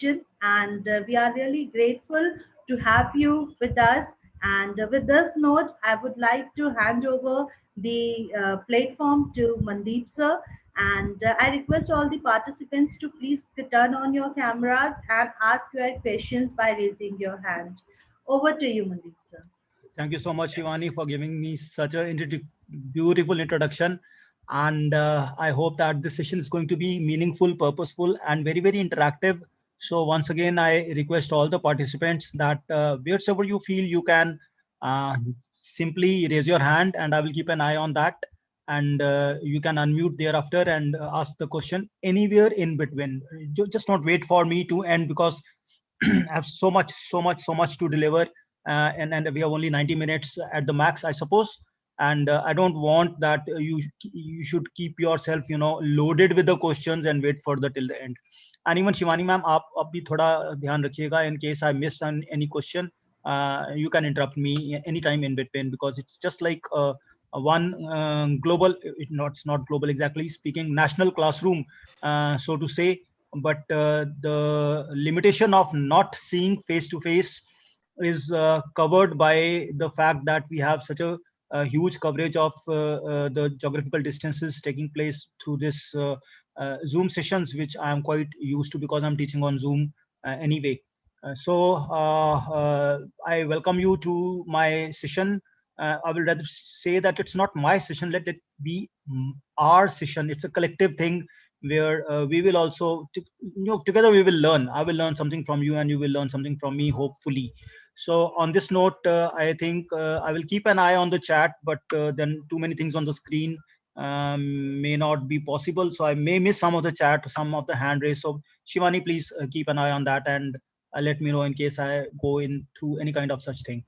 session, and we are really grateful to have you with us. And with this note, I would like to hand over the platform to Mandeep sir. And I request all the participants to please turn on your cameras and ask your questions by raising your hand. Over to you, Mandeep sir. Thank you so much, Shivani, for giving me such a beautiful introduction. And I hope that this session is going to be meaningful, purposeful, and very, very interactive. So once again, I request all the participants that wherever you feel you can simply raise your hand, and I will keep an eye on that. And you can unmute thereafter and ask the question anywhere in between. Just not wait for me to end, because I have so much to deliver, and we have only 90 minutes at the max, I suppose. And I don't want that you should keep yourself, loaded with the questions and wait for the till the end. And even Shivani ma'am, आप भी थोड़ा ध्यान रखिएगा in case I miss any question. You can interrupt me anytime in between, because it's just like one global, it's not global exactly speaking, national classroom, so to say. But the limitation of not seeing face to face is covered by the fact that we have such a huge coverage of the geographical distances taking place through this Zoom sessions, which I am quite used to because I'm teaching on Zoom anyway. I welcome you to my session. I will rather say that it's not my session, let it be our session. It's a collective thing where we will also, together we will learn. I will learn something from you and you will learn something from me, hopefully. So on this note, I think I will keep an eye on the chat, but then too many things on the screen may not be possible. So I may miss some of the chat, some of the hand raise. So Shivani, please keep an eye on that, and let me know in case I go in through any kind of such thing.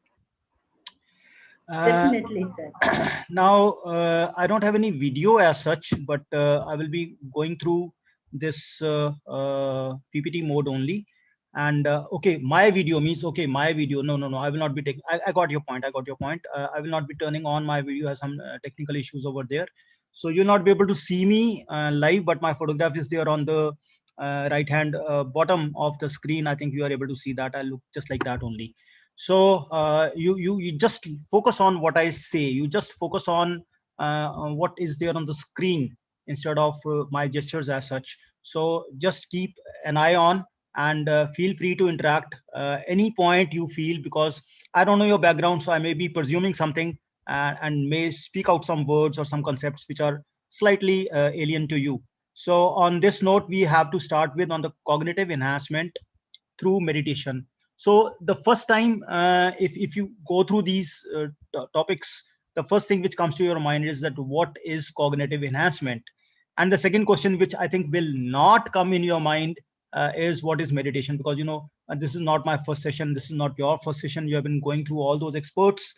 Definitely, sir. Now, I don't have any video as such, but I will be going through this PPT mode only. And okay, my video means, okay, my video. No, I will not be taking. I got your point. I got your point. I will not be turning on my video. Has some technical issues over there. So you'll not be able to see me live, but my photograph is there on the right hand bottom of the screen. I think you are able to see that. I look just like that only. So you just focus on what I say. You just focus on what is there on the screen instead of my gestures as such. So just keep an eye on, and feel free to interact any point you feel, because I don't know your background, so I may be presuming something and may speak out some words or some concepts which are slightly alien to you. So on this note, we have to start with on the cognitive enhancement through meditation. So the first time, if you go through these topics, the first thing which comes to your mind is that what is cognitive enhancement? And the second question, which I think will not come in your mind, is what is meditation? Because this is not my first session, this is not your first session. You have been going through all those experts,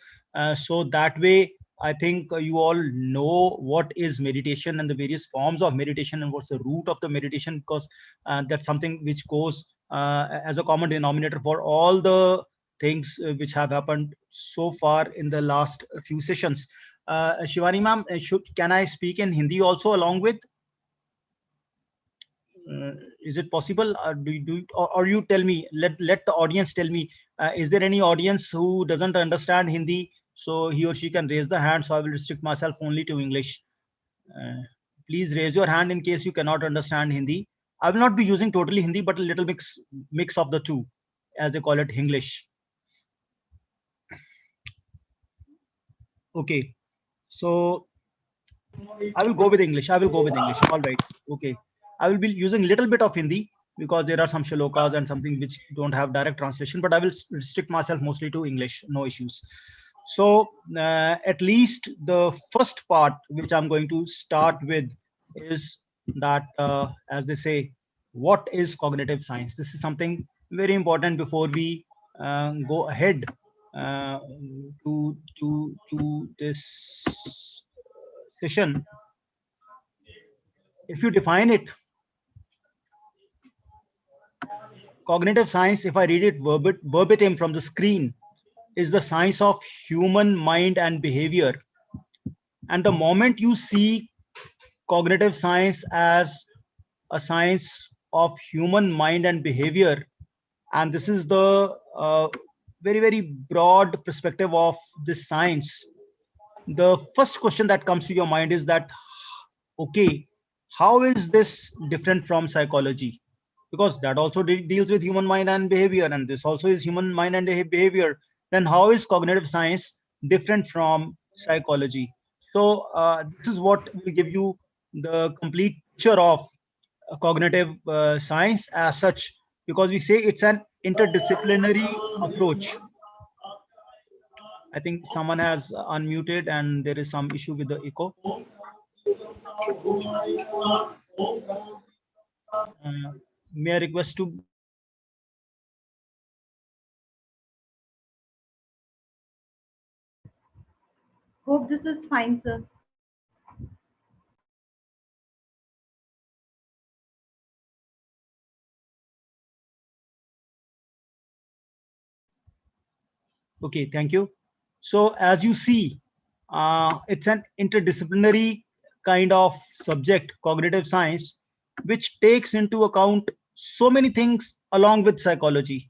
so that way I think you all know what is meditation and the various forms of meditation and what's the root of the meditation, because that's something which goes as a common denominator for all the things which have happened so far in the last few sessions. Shivani ma'am, can I speak in Hindi also along with? Is it possible? Or you tell me, let the audience tell me, is there any audience who doesn't understand Hindi, so he or she can raise the hand, so I will restrict myself only to English. Please raise your hand in case you cannot understand Hindi. I will not be using totally Hindi, but a little mix of the two, as they call it, English. Okay, so I will go with English. All right. Okay, I will be using a little bit of Hindi because there are some shlokas and something which don't have direct translation, but I will restrict myself mostly to English. No issues. So at least the first part which I'm going to start with is that, as they say, what is cognitive science? This is something very important before we go ahead to this session. If you define it, cognitive science, if I read it verbatim from the screen, is the science of human mind and behavior. And the moment you see cognitive science as a science of human mind and behavior, and this is the very, very broad perspective of this science, the first question that comes to your mind is that, okay, how is this different from psychology? Because that also deals with human mind and behavior, and this also is human mind and behavior. Then how is cognitive science different from psychology? So this is what will give you the complete picture of cognitive science as such, because we say it's an interdisciplinary approach. I think someone has unmuted and there is some issue with the echo. Uh, may I request to Hope this is fine, sir. Okay, thank you. So as you see, it's an interdisciplinary kind of subject, cognitive science, which takes into account so many things along with psychology.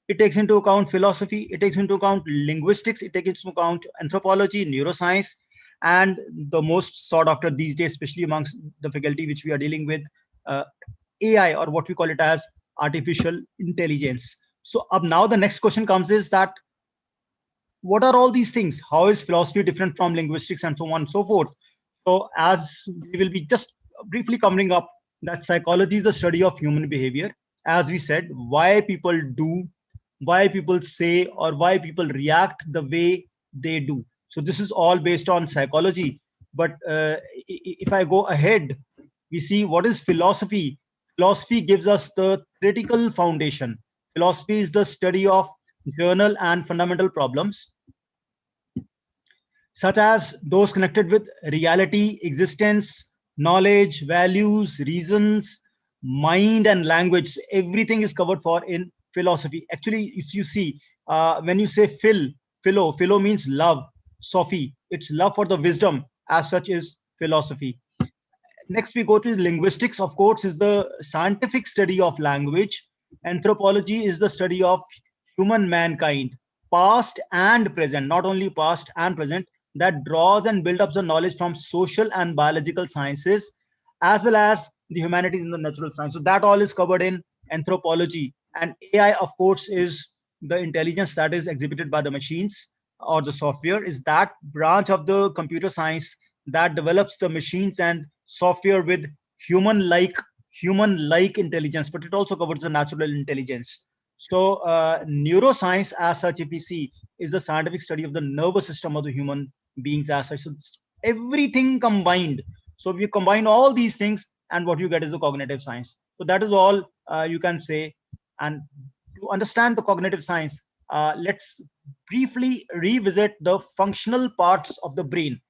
It takes into account philosophy, it takes into account linguistics, it takes into account anthropology, neuroscience, and the most sought after these days, especially amongst the faculty which we are dealing with, uh, AI, or what we call it as artificial intelligence. So up now the next question comes is that what are all these things? How is philosophy different from linguistics and so on and so forth? So as we will be just briefly covering up that psychology is the study of human behavior. As we said, why people do, why people say, or why people react the way they do. So this is all based on psychology. But if I go ahead, we see what is philosophy. Philosophy gives us the critical foundation. Philosophy is the study of journal and fundamental problems, such as those connected with reality, existence, knowledge, values, reasons, mind, and language. Everything is covered for in philosophy. Actually, if you see, when you say philo means love, Sophie, it's love for the wisdom. As such is philosophy. Next, we go to linguistics, of course, is the scientific study of language. Anthropology is the study of human mankind, past and present, not only past and present, that draws and builds up the knowledge from social and biological sciences, as well as the humanities and the natural science. So that all is covered in anthropology. And AI, of course, is the intelligence that is exhibited by the machines or the software, is that branch of the computer science that develops the machines and software with human like intelligence, but it also covers the natural intelligence. So neuroscience as such, if we see, is the scientific study of the nervous system of the human beings as such. So everything combined. So if you combine all these things, and what you get is the cognitive science. So that is all you can say. And to understand the cognitive science, let's briefly revisit the functional parts of the brain.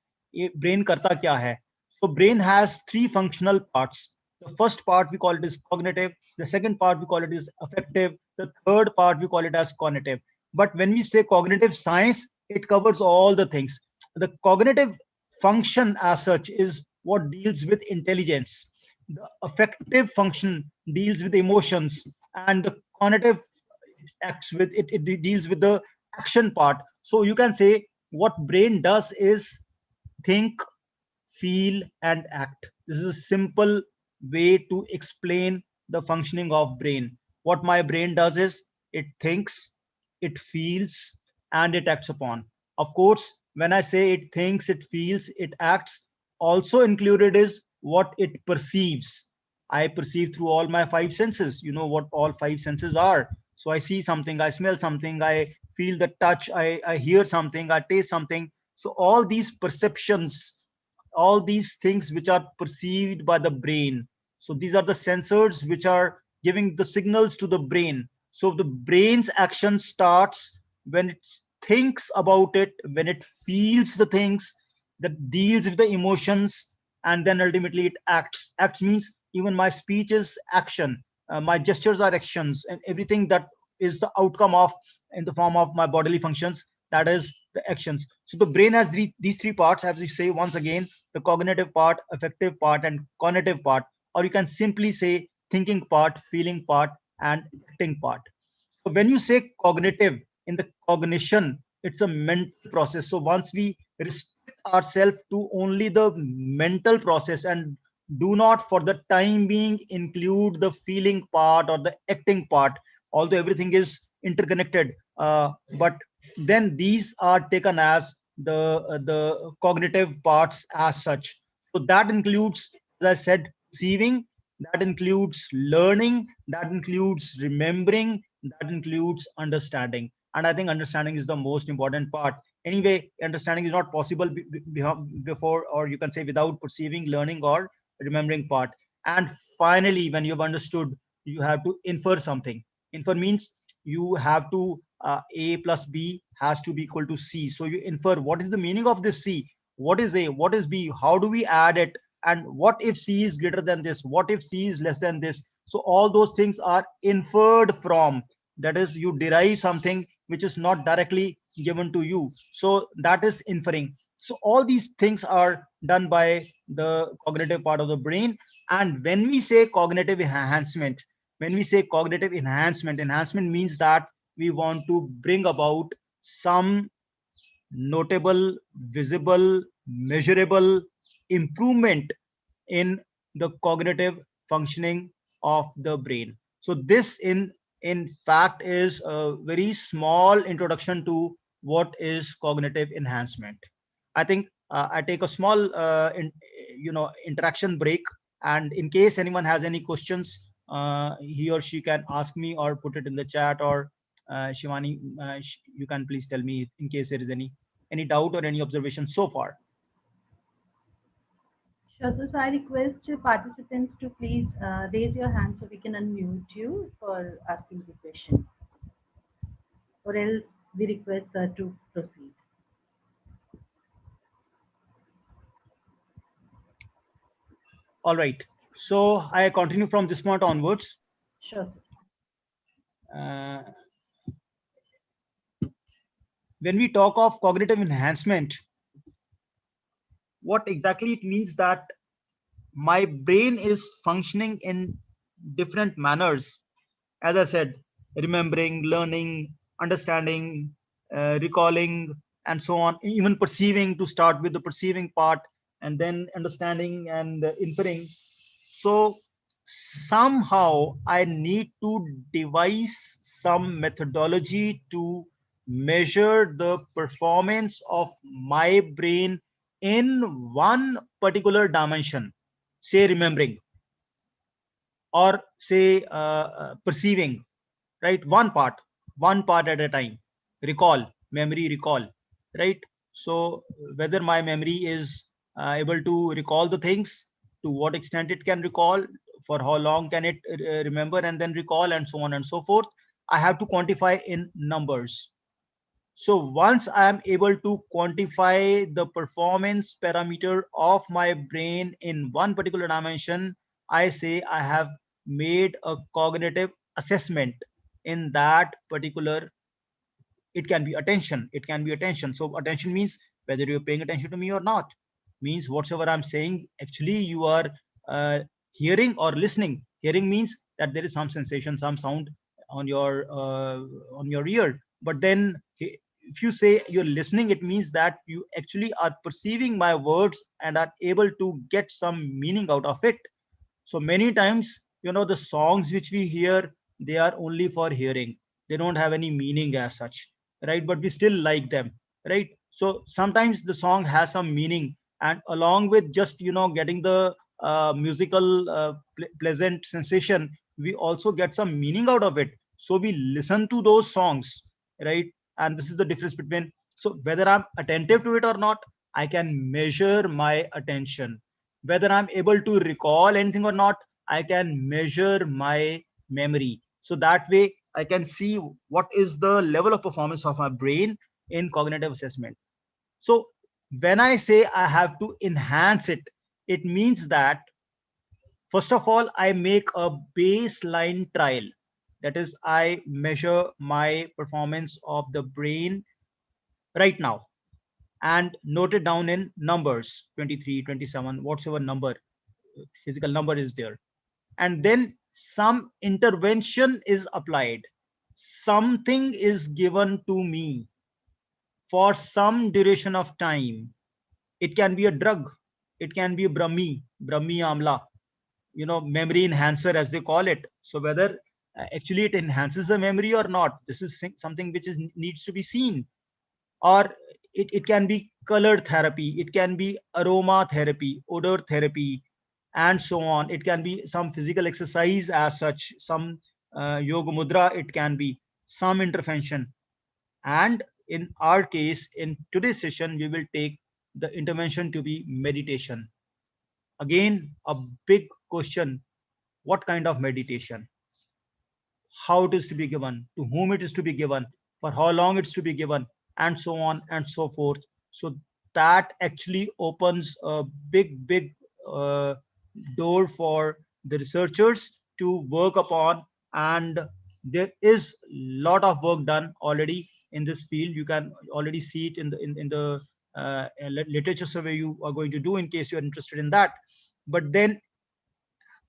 Brain karta kya hai? So brain has three functional parts. The first part we call it is cognitive, the second part we call it is affective, the third part we call it as cognitive. But when we say cognitive science, it covers all the things. The cognitive function as such is what deals with intelligence, the affective function deals with emotions, and the cognitive acts with it deals with the action part. So you can say what brain does is think, feel, and act. This is a simple way to explain the functioning of brain. What my brain does is it thinks, it feels, and it acts upon. Of course, when I say it thinks, it feels, it acts, also included is what it perceives. I perceive through all my five senses. You know what all five senses are. So I see something, I smell something, I feel the touch, I hear something, I taste something. So all these perceptions, all these things which are perceived by the brain, so these are the sensors which are giving the signals to the brain. So the brain's action starts when it thinks about it, when it feels the things, that deals with the emotions, and then ultimately it acts means even my speech is action, my gestures are actions, and everything that is the outcome of in the form of my bodily functions, that is the actions. So the brain has these three parts, as we say once again, the cognitive part, affective part, and cognitive part, or you can simply say thinking part, feeling part, and acting part. So when you say cognitive, in the cognition, it's a mental process. So once we restrict ourselves to only the mental process and do not for the time being include the feeling part or the acting part, although everything is interconnected, but then these are taken as the cognitive parts as such. So that includes, as I said, perceiving, that includes learning, that includes remembering, that includes understanding. And I think understanding is the most important part. Anyway, understanding is not possible before, or you can say without perceiving, learning, or remembering part. And finally, when you've understood, you have to infer something. Infer means you have to a plus b has to be equal to c. So you infer what is the meaning of this c, what is a, what is b, how do we add it, and what if c is greater than this, what if c is less than this. So all those things are inferred from, that is, you derive something which is not directly given to you, so that is inferring. So all these things are done by the cognitive part of the brain. And when we say cognitive enhancement, when we say cognitive enhancement means that we want to bring about some notable, visible, measurable improvement in the cognitive functioning of the brain. So this in fact is a very small introduction to what is cognitive enhancement. I think I take a small interaction break, and in case anyone has any questions, he or she can ask me or put it in the chat, or Shivani, you can please tell me in case there is any doubt or any observation so far. Sure. So I request participants to please raise your hand so we can unmute you for asking the question, or else we request to proceed. All right. So I continue from this point onwards. Sure, sir. Uh, when we talk of cognitive enhancement, what exactly it means that my brain is functioning in different manners. As I said, remembering, learning, understanding, recalling, and so on, even perceiving, to start with the perceiving part, and then understanding and inferring. So somehow I need to devise some methodology to measure the performance of my brain in one particular dimension, say remembering, or say perceiving, right? One part at a time. Recall, memory recall, right? So whether my memory is able to recall the things, to what extent it can recall, for how long can it remember and then recall, and so on and so forth, I have to quantify in numbers. So once I am able to quantify the performance parameter of my brain in one particular dimension, I say I have made a cognitive assessment in that particular. It can be attention, it can be attention. So attention means whether you're paying attention to me or not, means whatever I'm saying, actually you are uh, hearing or listening. Hearing means that there is some sensation, some sound on your ear. But then if you say you're listening, it means that you actually are perceiving my words and are able to get some meaning out of it. So many times, the songs which we hear, they are only for hearing. They don't have any meaning as such, right? But we still like them, right? So sometimes the song has some meaning, and along with just getting the musical pleasant sensation, we also get some meaning out of it. So we listen to those songs, right? And this is the difference between. So whether I'm attentive to it or not, I can measure my attention. Whether I'm able to recall anything or not, I can measure my memory. So that way I can see what is the level of performance of my brain in cognitive assessment. So when I say I have to enhance it, it means that first of all, I make a baseline trial. That is, I measure my performance of the brain right now and note it down in numbers, 23, 27, whatsoever number, physical number is there. And then some intervention is applied, something is given to me for some duration of time. It can be a drug, it can be a Brahmi Amla, memory enhancer as they call it. So whether actually it enhances the memory or not, this is something which is needs to be seen. Or it can be color therapy, it can be aroma therapy, odor therapy, and so on. It can be some physical exercise as such, some yoga mudra, it can be some intervention. And in our case, in today's session, we will take the intervention to be meditation. Again, a big question: what kind of meditation, how it is to be given, to whom it is to be given, for how long it's to be given, and so on and so forth. So that actually opens a big uh, door for the researchers to work upon. And there is a lot of work done already in this field. You can already see it in the literature survey you are going to do, in case you are interested in that. But then,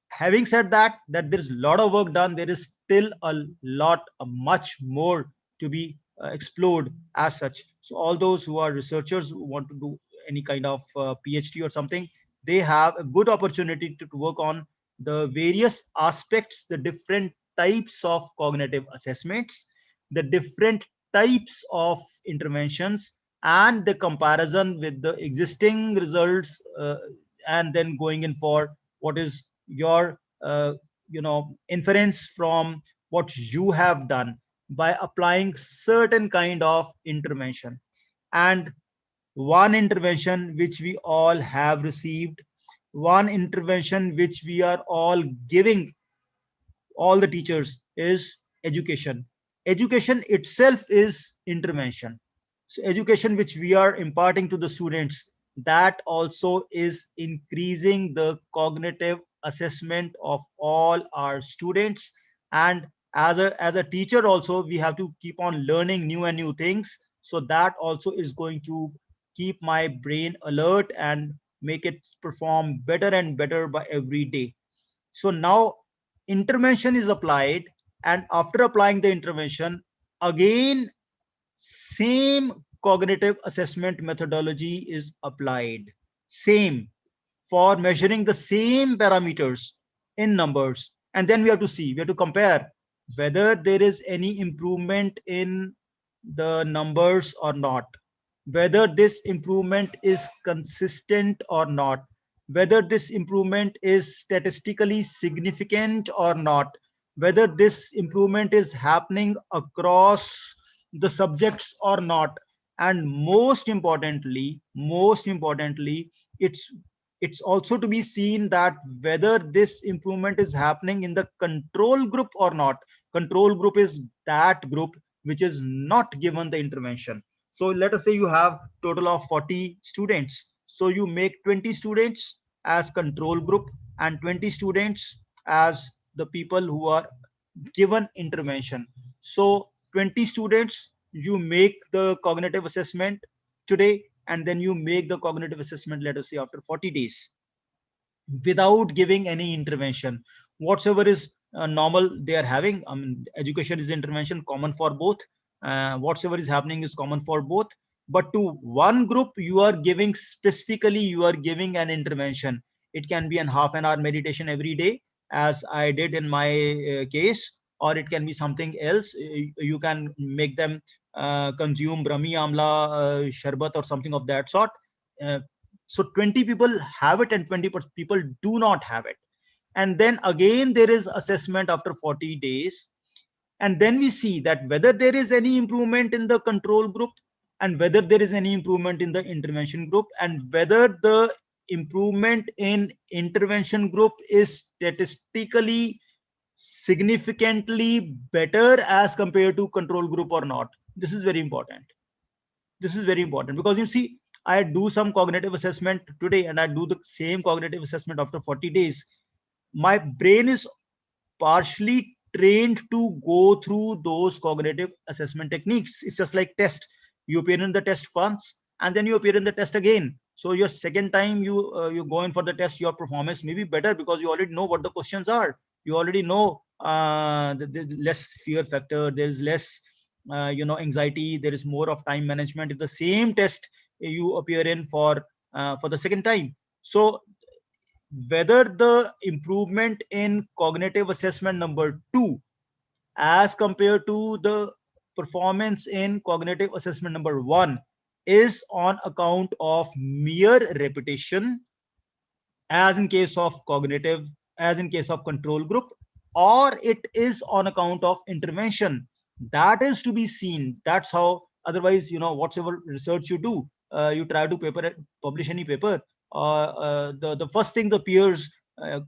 having said that there's a lot of work done, there is still a lot, much more to be explored as such. So all those who are researchers who want to do any kind of PhD or something, they have a good opportunity to work on the various aspects, the different types of cognitive assessments, the different types of interventions, and the comparison with the existing results, and then going in for what is your inference from what you have done by applying certain kind of intervention. And one intervention which we all have received, one intervention which we are all giving, all the teachers, is education. Education itself is intervention. So education which we are imparting to the students, that also is increasing the cognitive assessment of all our students. And as a teacher also, we have to keep on learning new and new things. So that also is going to keep my brain alert and make it perform better and better by every day. So now intervention is applied, and after applying the intervention, again same cognitive assessment methodology is applied, same, for measuring the same parameters in numbers. And then we have to see, we have to compare whether there is any improvement in the numbers or not, whether this improvement is consistent or not, whether this improvement is statistically significant or not, whether this improvement is happening across the subjects or not. And most importantly, it's also to be seen that whether this improvement is happening in the control group or not. Control group is that group which is not given the intervention. So let us say you have total of 40 students, so you make 20 students as control group and 20 students as the people who are given intervention. So 20 students, you make the cognitive assessment today, and then you make the cognitive assessment, let us say, after 40 days, without giving any intervention whatsoever is normal they are having. I mean, education is intervention common for both. Whatsoever is happening is common for both. But to one group you are giving, specifically you are giving an intervention. It can be an half an hour meditation every day, as I did in my case, or it can be something else. You can make them consume Brahmi Amla Sharbat or something of that sort. Uh, so 20 people have it and 20 people do not have it. And then again there is assessment after 40 days, and then we see that whether there is any improvement in the control group, and whether there is any improvement in the intervention group, and whether the improvement in intervention group is statistically significantly better as compared to control group or not. This is very important. This is very important, because you see, I do some cognitive assessment today and I do the same cognitive assessment after 40 days. My brain is partially trained to go through those cognitive assessment techniques. It's just like test. You appear in the test once and then you appear in the test again. So your second time you go in for the test, your performance may be better because you already know what the questions are. You already know there's less fear factor, there's less anxiety, there is more of time management. It's the same test you appear in for the second time. So whether the improvement in cognitive assessment number 2 as compared to the performance in cognitive assessment number 1 is on account of mere repetition, as in case of cognitive, as in case of control group, or it is on account of intervention, that is to be seen. That's how. Otherwise, whatever research you do, you try to publish any paper, the first thing the peers,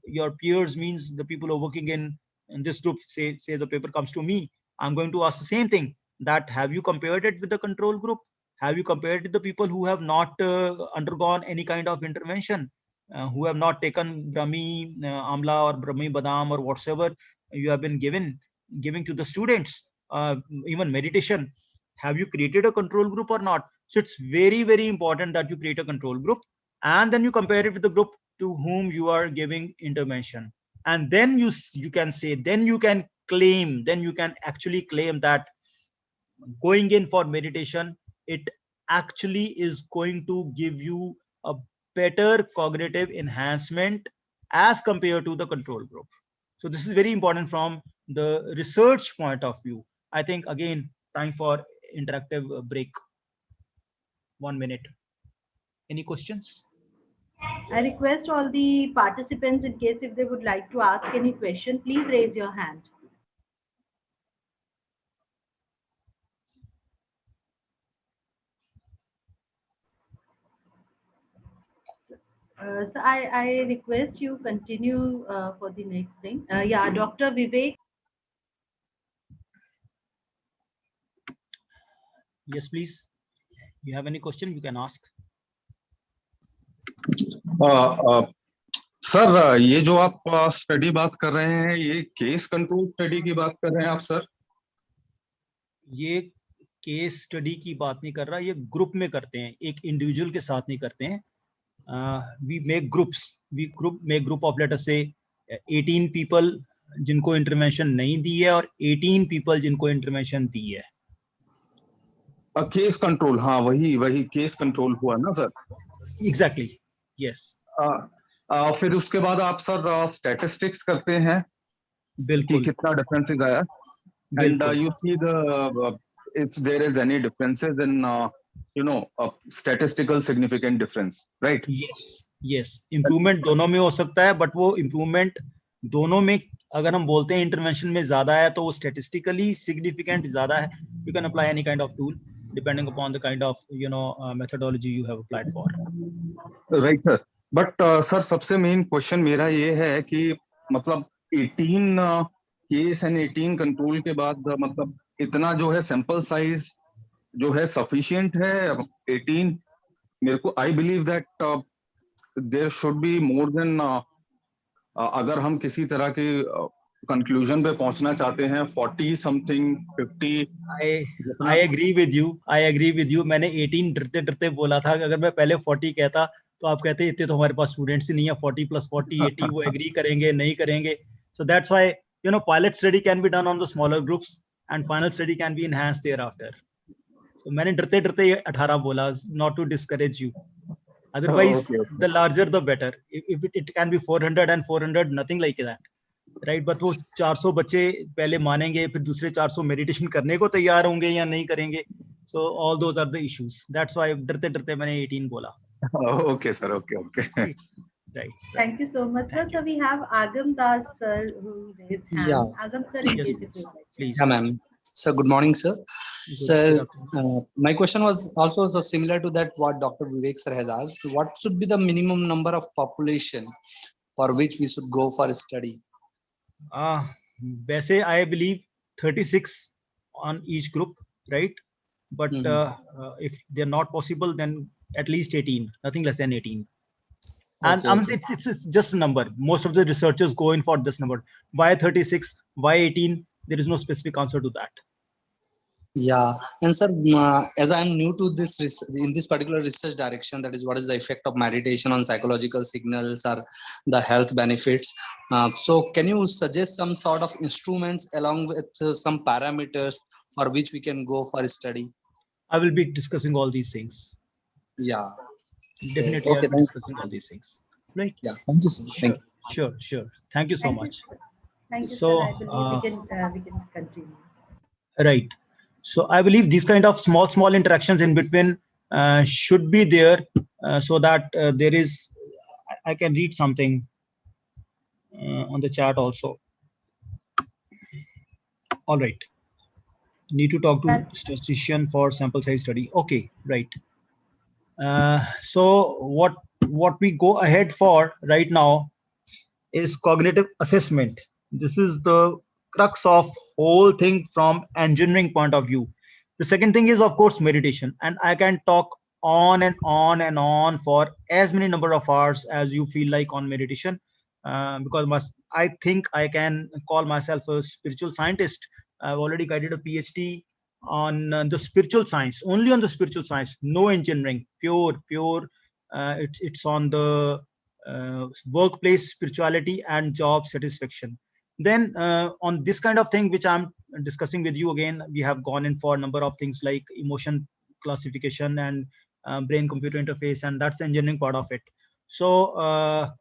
your peers means the people who are working in this group, say the paper comes to me, I'm going to ask the same thing, that have you compared it with the control group, have you compared it with the people who have not undergone any kind of intervention, who have not taken Brahmi Amla or Brahmi Badam or whatsoever you have been giving to the students, even meditation. Have you created a control group or not? So it's very, very important that you create a control group, and then you compare it with the group to whom you are giving intervention. And then you can say, then you can claim, then you can actually claim that going in for meditation, it actually is going to give you a better cognitive enhancement as compared to the control group. So this is very important from the research point of view. I think again, time for interactive break. 1 minute. Any questions? I request all the participants, in case if they would like to ask any question, please raise your hand. So I request you continue for the next thing. Yeah, Dr. Vivek. Yes, please. You have any question, you can ask. Sir, ये जो आप study बात कर रहे हैं, ये case control study की बात कर रहे हैं आप सर? ये केस स्टडी की बात नहीं कर रहा, ये ग्रुप में करते हैं, एक इंडिविजुअल के साथ नहीं करते हैं. We make groups, make group of let us से 18 पीपल जिनको इंटरवेंशन नहीं दी है और 18 पीपल जिनको इंटरवेंशन दी है. केस कंट्रोल, हाँ वही केस कंट्रोल हुआ ना सर? Exactly, yes. फिर उसके बाद आप सर स्टैटिस्टिक्स करते हैं, बिल्कुल, कि कितना डिफरेंसेस आया, and you see the if there is any differences in statistical significant difference, right? yes. Improvement दोनों में हो सकता है, बट वो इम्प्रूवमेंट दोनों में अगर हम बोलते हैं इंटरवेंशन में ज्यादा है तो वो स्टैटिस्टिकली सिग्निफिकेंट ज्यादा है. You can apply any kind of tool depending upon the kind of methodology you have applied for. Right sir, but sir सबसे मेन क्वेश्चन मेरा ये है कि मतलब 18 केस एंड 18 कंट्रोल के बाद मतलब इतना जो है सैंपल साइज जो है सफिशिएंट है 18? मेरे को I believe that there should be more than, अगर हम किसी तरह की कंक्लूजन पे पहुंचना चाहते हैं 40 something 50. I agree with you. मैंने 18 डरते डरते बोला था. अगर मैं पहले 40 कहता तो आप कहते इतने तो हमारे पास स्टूडेंट्स ही नहीं है. 40 + 40 80 वो एग्री करेंगे नहीं करेंगे. So that's why pilot study can be done on the smaller groups and final study can be enhanced thereafter. So मैंने डरते डरते 18 बोला, not to discourage you. Otherwise, okay. The larger the better. If it can be 400 and 400, nothing like that, right? But वो 400 बच्चे पहले मानेंगे, फिर दूसरे 400 मेडिटेशन करने को तैयार होंगे या नहीं करेंगे. So all those are the issues. That's why डरते डरते मैंने 18 बोला. Okay sir, okay. Right. Thank you so much, sir. So we have Agam Das sir who raised hand. Yeah. Agam sir, Yes, please. Yeah, ma'am. Sir, good morning, sir. Sir, my question was also so similar to that what Dr. Vivek sir has asked. What should be the minimum number of population for which we should go for a study? वैसे I believe 36 on each group, right? But if they're not possible, then at least 18, nothing less than 18. And okay. It's just a number. Most of the researchers go in for this number. Why 36? Why 18? There is no specific answer to that. Yeah, and sir, as I am new to this in this particular research direction, that is, what is the effect of meditation on psychological signals or the health benefits? So, can you suggest some sort of instruments along with some parameters for which we can go for study? I will be discussing all these things. Yeah. So, Definitely, I'll okay, be discussing all these things. Right? yeah, thank you, sir. Thank Sure, you. sure, sure. Thank you so Thank you, much. sir. Thank you, sir. So, I believe we can continue. right. So I believe these kind of small interactions in between should be there, so that there is, I can read something on the chat also. All right. Need to talk to Well, statistician for sample size study. Okay, right. So what we go ahead for right now is cognitive assessment. This is the crux of whole thing from engineering point of view. The second thing is, of course, meditation, and I can talk on and on and on for as many number of hours as you feel like on meditation, because I think I can call myself a spiritual scientist. I've already guided a PhD on the spiritual science, only on the spiritual science, no engineering, pure. It's on the workplace spirituality and job satisfaction. Then on this kind of thing which I'm discussing with you, again we have gone in for a number of things like emotion classification and brain computer interface, and that's the engineering part of it. So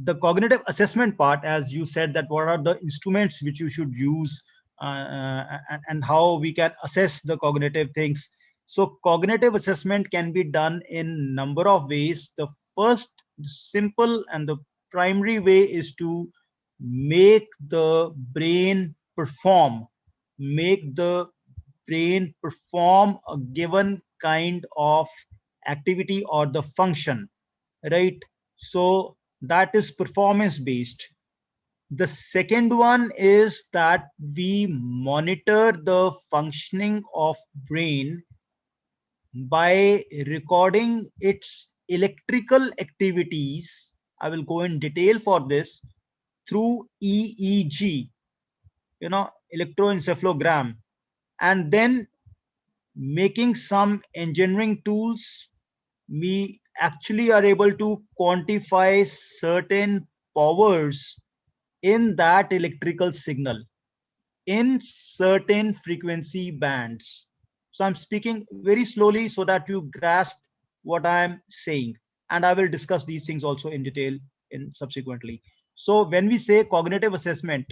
the cognitive assessment part, as you said, that what are the instruments which you should use, and how we can assess the cognitive things. So cognitive assessment can be done in number of ways. The first simple and the primary way is to make the brain perform, make the brain perform a given kind of activity or the function, right? So that is performance based. The second one is that we monitor the functioning of brain by recording its electrical activities. I will go in detail for this through EEG, electroencephalogram, and then making some engineering tools. We actually are able to quantify certain powers in that electrical signal in certain frequency bands. So I'm speaking very slowly so that you grasp what I'm saying, and I will discuss these things also in detail in subsequently. So when we say cognitive assessment,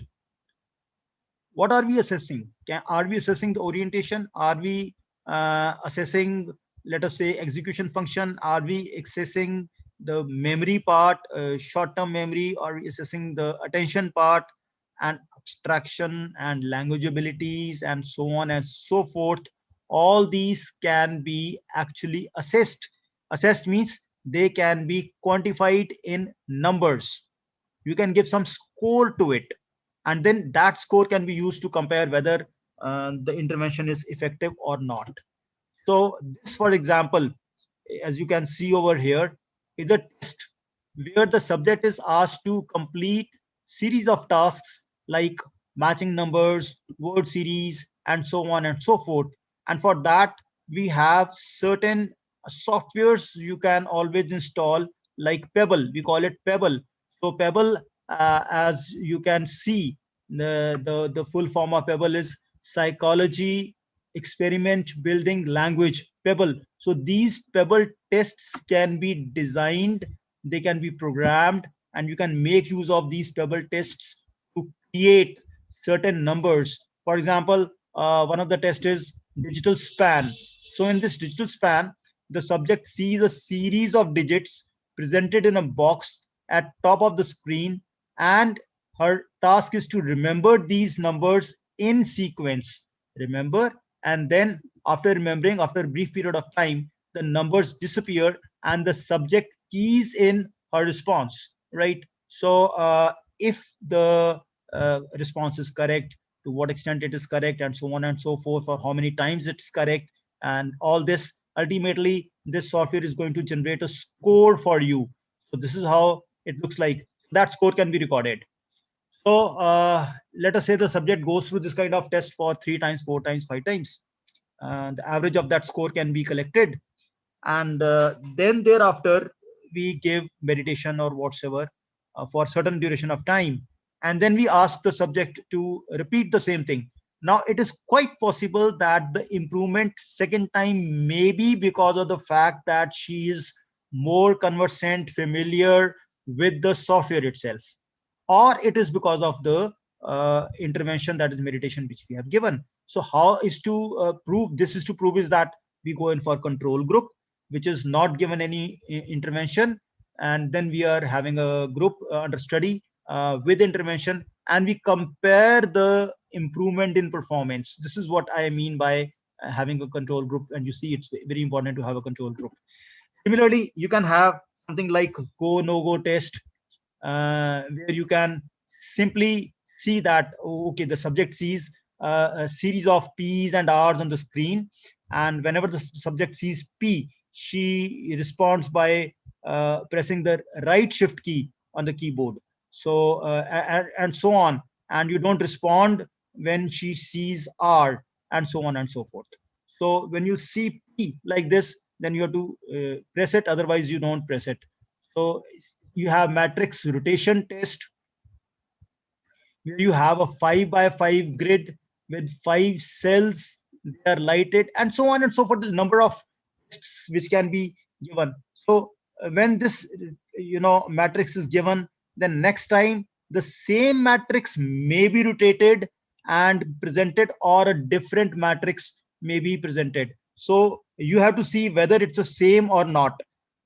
what are we assessing? Are we assessing the orientation? Are we assessing, let us say, execution function? Are we assessing the memory part, short-term memory? Are we assessing the attention part and abstraction and language abilities and so on and so forth? All these can be actually assessed. Assessed means they can be quantified in numbers. You can give some score to it, and then that score can be used to compare whether the intervention is effective or not. So this, for example, as you can see over here, is a test where the subject is asked to complete series of tasks like matching numbers, word series, and so on and so forth. And for that, we have certain softwares you can always install, like Pebble. We call it Pebble. So Pebble, as you can see, the full form of Pebble is Psychology Experiment Building Language, Pebble. So these Pebble tests can be designed, they can be programmed, and you can make use of these Pebble tests to create certain numbers. For example, one of the tests is digital span. So in this digital span, the subject sees a series of digits presented in a box at top of the screen, and her task is to remember these numbers in sequence. Remember, and then after remembering, after a brief period of time, the numbers disappear and the subject keys in her response, right? So if the response is correct, to what extent it is correct, and so on and so forth, for how many times it's correct, and all this, ultimately this software is going to generate a score for you. So this is how it looks like. That score can be recorded. So let us say the subject goes through this kind of test for 3 times, 4 times, 5 times. the average of that score can be collected, and then thereafter we give meditation or whatsoever for certain duration of time, and then we ask the subject to repeat the same thing. Now it is quite possible that the improvement second time may be because of the fact that she is more conversant, familiar with the software itself, or it is because of the intervention, that is meditation, which we have given. So how is to prove this? Is to prove is that we go in for control group, which is not given any intervention, and then we are having a group under study with intervention, and we compare the improvement in performance. This is what I mean by having a control group, and you see it's very important to have a control group. Similarly, you can have something like go no go test, where you can simply see that, okay, the subject sees a series of P's and R's on the screen, and whenever the subject sees P, she responds by pressing the right shift key on the keyboard. So and so on, and you don't respond when she sees R, and so on and so forth. So when you see P like this, then you have to press it, otherwise you don't press it. So you have matrix rotation test, where you have a 5 by 5 grid with 5 cells, they are lighted, and so on and so forth. The number of tests which can be given. So when this matrix is given, then next time the same matrix may be rotated and presented, or a different matrix may be presented. So you have to see whether it's the same or not,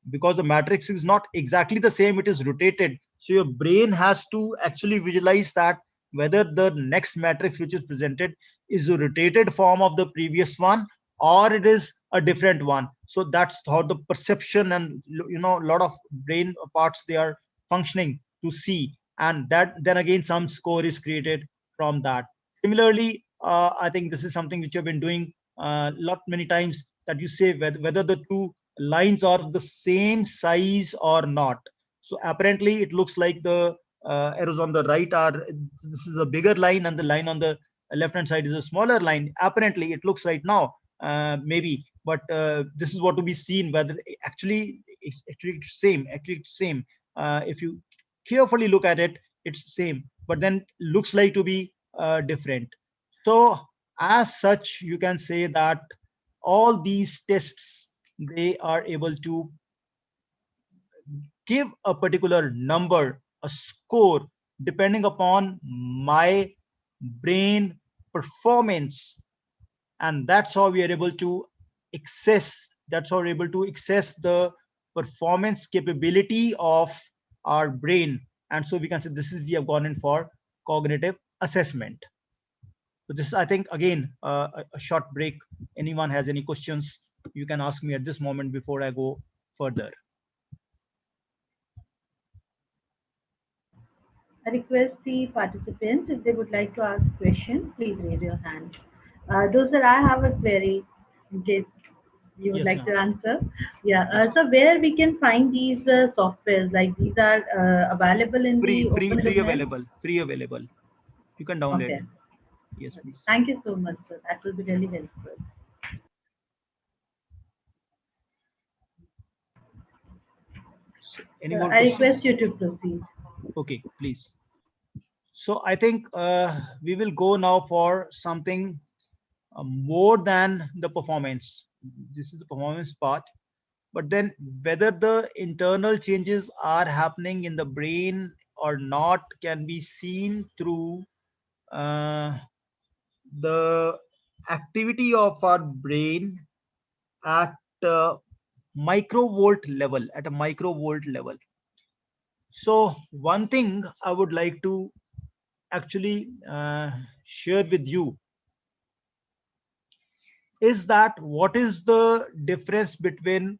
because the matrix is not exactly the same, it is rotated. So your brain has to actually visualize that whether the next matrix which is presented is a rotated form of the previous one, or it is a different one. So that's how the perception and a lot of brain parts, they are functioning to see, and that then again some score is created from that. Similarly, I think this is something which you've been doing lot many times, that you say whether the two lines are the same size or not. So apparently it looks like the arrows on the right are, this is a bigger line, and the line on the left hand side is a smaller line. Apparently it looks right now, maybe, but this is what to be seen, whether actually it's same. If you carefully look at it, it's same, but then looks like to be different. So as such, you can say that all these tests, they are able to give a particular number, a score, depending upon my brain performance, and that's how we are able to access the performance capability of our brain. And so we can say this is, we have gone in for cognitive assessment. So this is, I think, again, a short break. Anyone has any questions, you can ask me at this moment before I go further. I request the participants, if they would like to ask questions, please raise your hand. Those that I have a query, in case you would Yes, like ma'am. to answer. Yeah. Yes. So where we can find these softwares? Like these are available in the open domain? Free available. You can download Okay. them. Yes, please. Thank you so much, sir. That will be really helpful. So any more I request questions? you to proceed. Okay, please. So I think we will go now for something more than the performance. This is the performance part, but then whether the internal changes are happening in the brain or not can be seen through uh, the activity of our brain at a microvolt level. So one thing I would like to actually share with you is that what is the difference between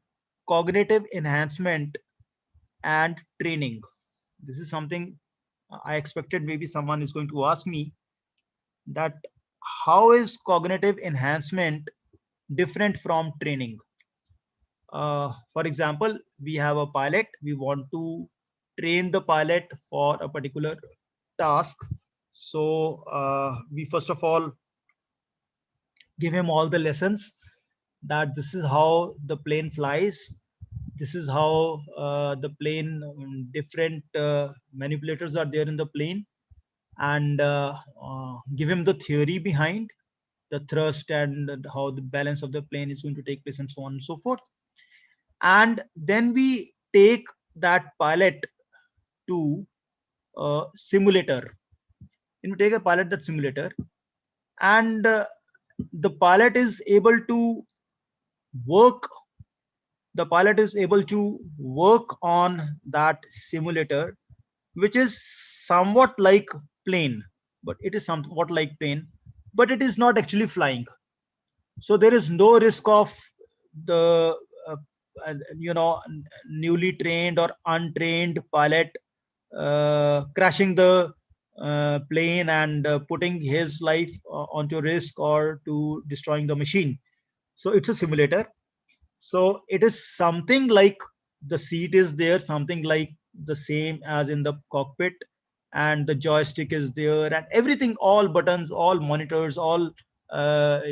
cognitive enhancement and training. This is something I expected maybe someone is going to ask me, that how is cognitive enhancement different from training. For example, we have a pilot, we want to train the pilot for a particular task. So we first of all give him all the lessons that this is how the plane flies. This is how the plane, different manipulators are there in the plane, and give him the theory behind the thrust and how the balance of the plane is going to take place and so on and so forth. And then we take that pilot to a simulator. And we take a pilot that simulator, and the pilot is able to work the pilot is able to work on that simulator, which is somewhat like plane, but it is somewhat like plane, but it is not actually flying. So there is no risk of the uh, newly trained or untrained pilot crashing the plane and putting his life onto risk or to destroying the machine. So it's a simulator. So it is something like the seat is there, something like the same as in the cockpit, and the joystick is there, and everything, all buttons, all monitors, all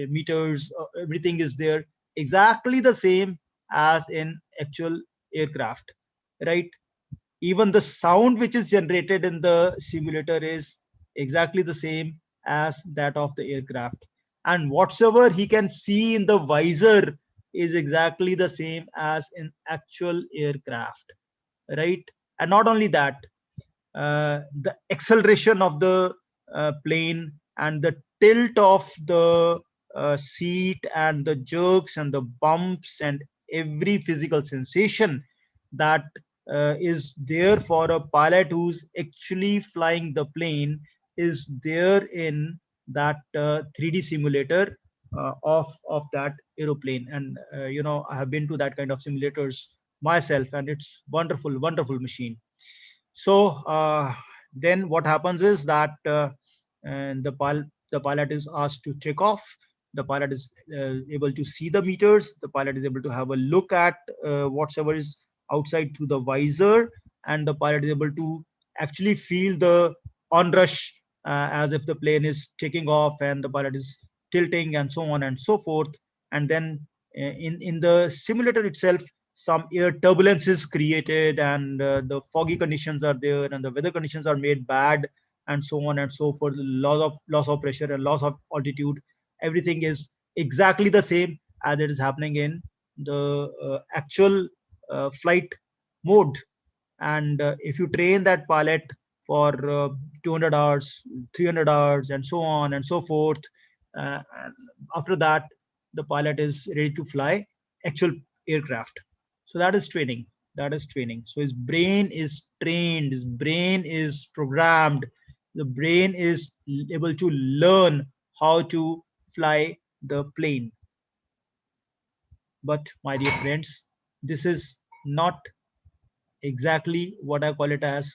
meters, everything is there, exactly the same as in actual aircraft, right? Even the sound which is generated in the simulator is exactly the same as that of the aircraft, and whatsoever he can see in the visor is exactly the same as in actual aircraft, right? And not only that, the acceleration of the plane and the tilt of the seat and the jerks and the bumps and every physical sensation that is there for a pilot who's actually flying the plane is there in that 3D simulator of that aeroplane. And I have been to that kind of simulators myself, and it's wonderful, wonderful machine. So then what happens is that and the pilot is asked to take off. The pilot is able to see the meters. The pilot is able to have a look at whatever is outside through the visor, and the pilot is able to actually feel the onrush as if the plane is taking off and the pilot is tilting and so on and so forth. And then in the simulator itself, some air turbulence is created, and the foggy conditions are there, and the weather conditions are made bad, and so on and so forth. Loss of pressure and loss of altitude, everything is exactly the same as it is happening in the actual flight mode. And if you train that pilot for 200 hours, 300 hours, and so on and so forth, and after that the pilot is ready to fly actual aircraft. So that is training. That is training. So his brain is trained, his brain is programmed, the brain is able to learn how to fly the plane. But my dear friends, this is not exactly what I call it as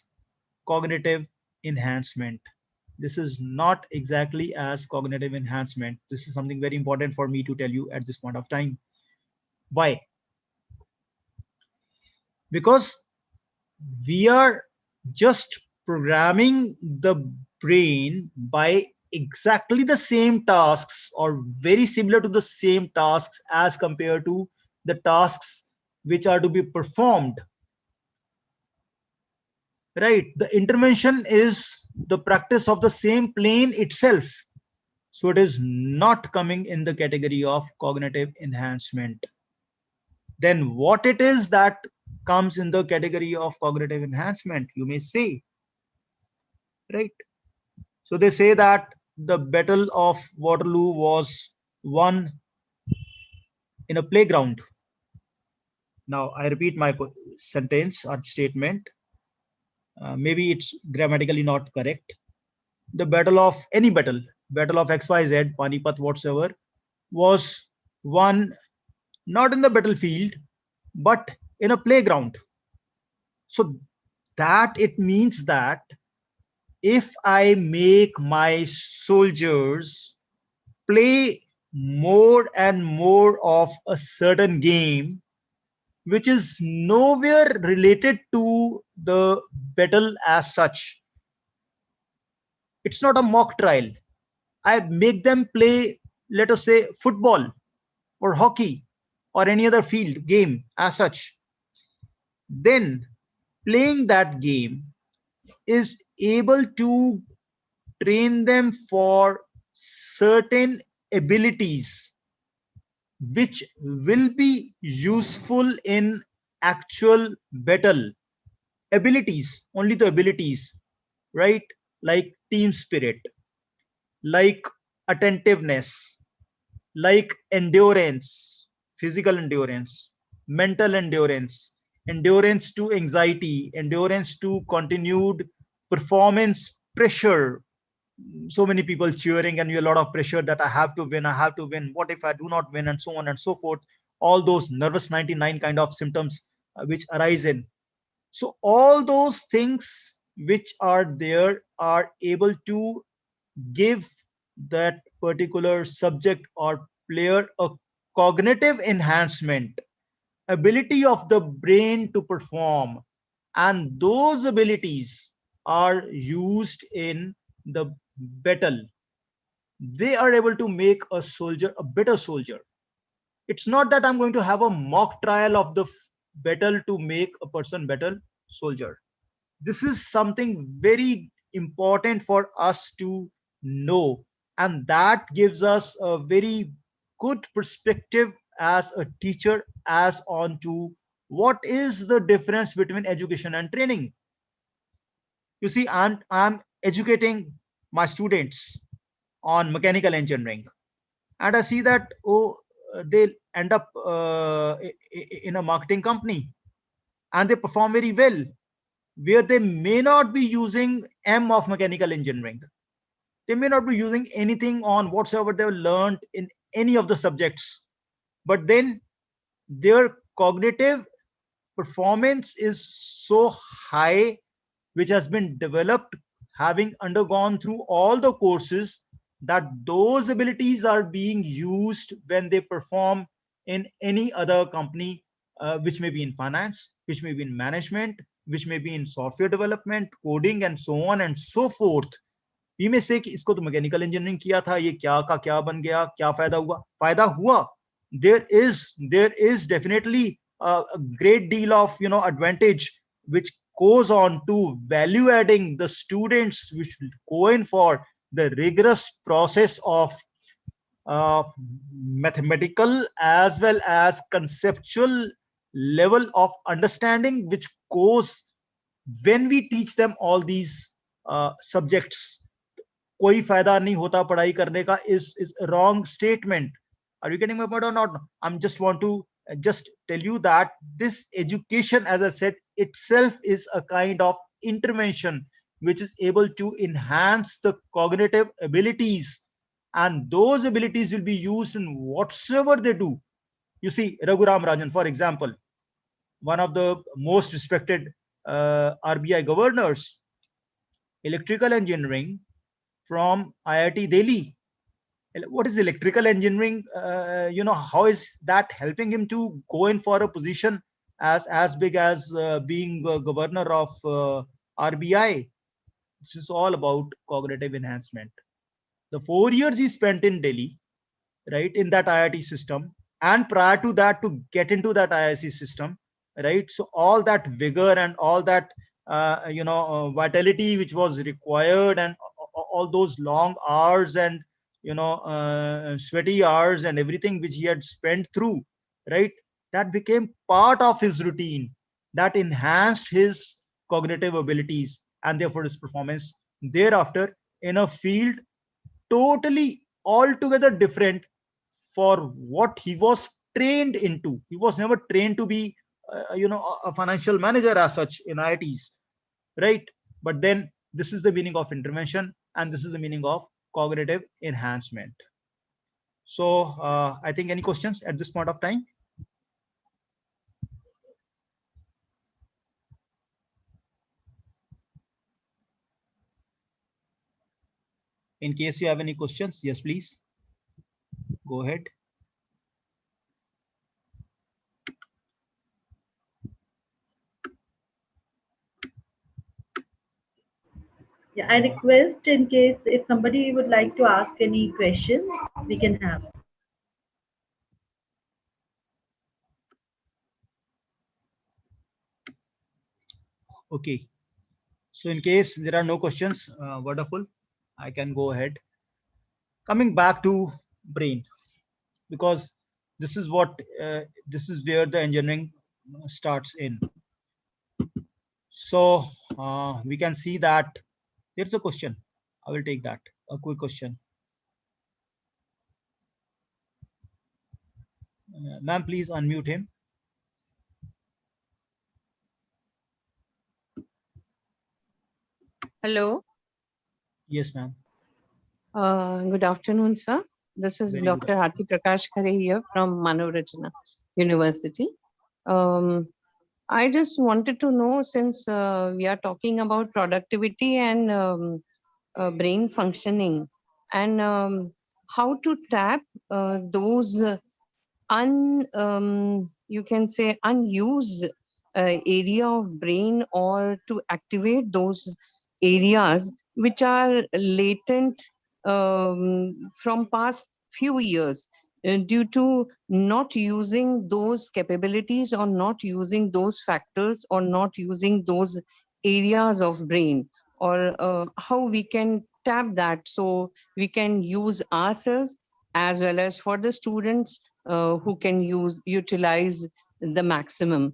cognitive enhancement. This is not exactly as cognitive enhancement. This is something very important for me to tell you at this point of time. Why? Because we are just programming the brain by exactly the same tasks or very similar to the same tasks as compared to the tasks which are to be performed, right? The intervention is the practice of the same plane itself. So it is not coming in the category of cognitive enhancement. Then what it is that comes in the category of cognitive enhancement, you may say, right? So they say that the Battle of Waterloo was won in a playground. Now I repeat my sentence or statement. Maybe it's grammatically not correct. The battle of any battle of XYZ, Panipat, whatsoever, was won not in the battlefield, but in a playground. So that it means that if I make my soldiers play more and more of a certain game, which is nowhere related to the battle as such, it's not a mock trial. I make them play let us say football or hockey or any other field game as such, then playing that game is able to train them for certain abilities which will be useful in actual battle. Abilities, only the abilities, right? Like team spirit, like attentiveness, like endurance, physical endurance, mental endurance, endurance to anxiety, endurance to continued performance pressure. So many people cheering and you a lot of pressure that I have to win, I have to win. What if I do not win, and so on and so forth. All those nervous 99 kind of symptoms which arise in. So all those things which are there are able to give that particular subject or player a cognitive enhancement, ability of the brain to perform, and those abilities are used in the battle. They are able to make a soldier a better soldier. It's not that I'm going to have a mock trial of the battle to make a person better soldier. This is something very important for us to know, and that gives us a very good perspective as a teacher as on to what is the difference between education and training. You see, I'm educating my students on mechanical engineering, and I see that, oh, they end up in a marketing company and they perform very well, where they may not be using M of mechanical engineering. They may not be using anything on whatsoever they've learned in any of the subjects, but then their cognitive performance is so high, which has been developed having undergone through all the courses, that those abilities are being used when they perform in any other company, which may be in finance, which may be in management, which may be in software development, coding, and so on and so forth. We may say कि इसको तो mechanical engineering किया था, ये क्या का क्या बन गया, क्या फायदा हुआ. There is definitely a great deal of advantage which goes on to value adding the students which go in for the rigorous process of mathematical as well as conceptual level of understanding which goes when we teach them all these subjects. कोई फायदा नहीं होता पढ़ाई करने का is a wrong statement. Are you getting my point or not? I'm just want to just tell you that this education, as I said, itself is a kind of intervention which is able to enhance the cognitive abilities, and those abilities will be used in whatsoever they do. You see, Raghuram Rajan, for example, one of the most respected RBI governors, electrical engineering from IIT Delhi. What is electrical engineering? How is that helping him to go in for a position as big as being governor of RBI? This is all about cognitive enhancement. The 4 years he spent in Delhi, right, in that IIT system, and prior to that, to get into that IIC system, right? So all that vigor and all that vitality which was required, and all those long hours and sweaty hours and everything which he had spent through, right, that became part of his routine, that enhanced his cognitive abilities and therefore his performance thereafter in a field totally altogether different for what he was trained into. He was never trained to be a financial manager as such in IITs, right? But then this is the meaning of intervention, and this is the meaning of cognitive enhancement. So I think, any questions at this point of time? In case you have any questions, yes, please go ahead. Yeah, I request, in case if somebody would like to ask any questions, we can have. Okay. So in case there are no questions, wonderful. I can go ahead. Coming back to brain, because this is what this is where the engineering starts in. So we can see that there's a question. I will take that. A quick question. Ma'am, please unmute him. Hello. Yes, ma'am. Good afternoon, sir. This is Very good Dr. Hati Prakash Khare here from Manovrajana University. I just wanted to know, since we are talking about productivity and brain functioning, and how to tap those you can say unused area of brain, or to activate those areas which are latent from past few years, due to not using those capabilities, or not using those factors, or not using those areas of brain, or how we can tap that so we can use ourselves as well as for the students who can utilize the maximum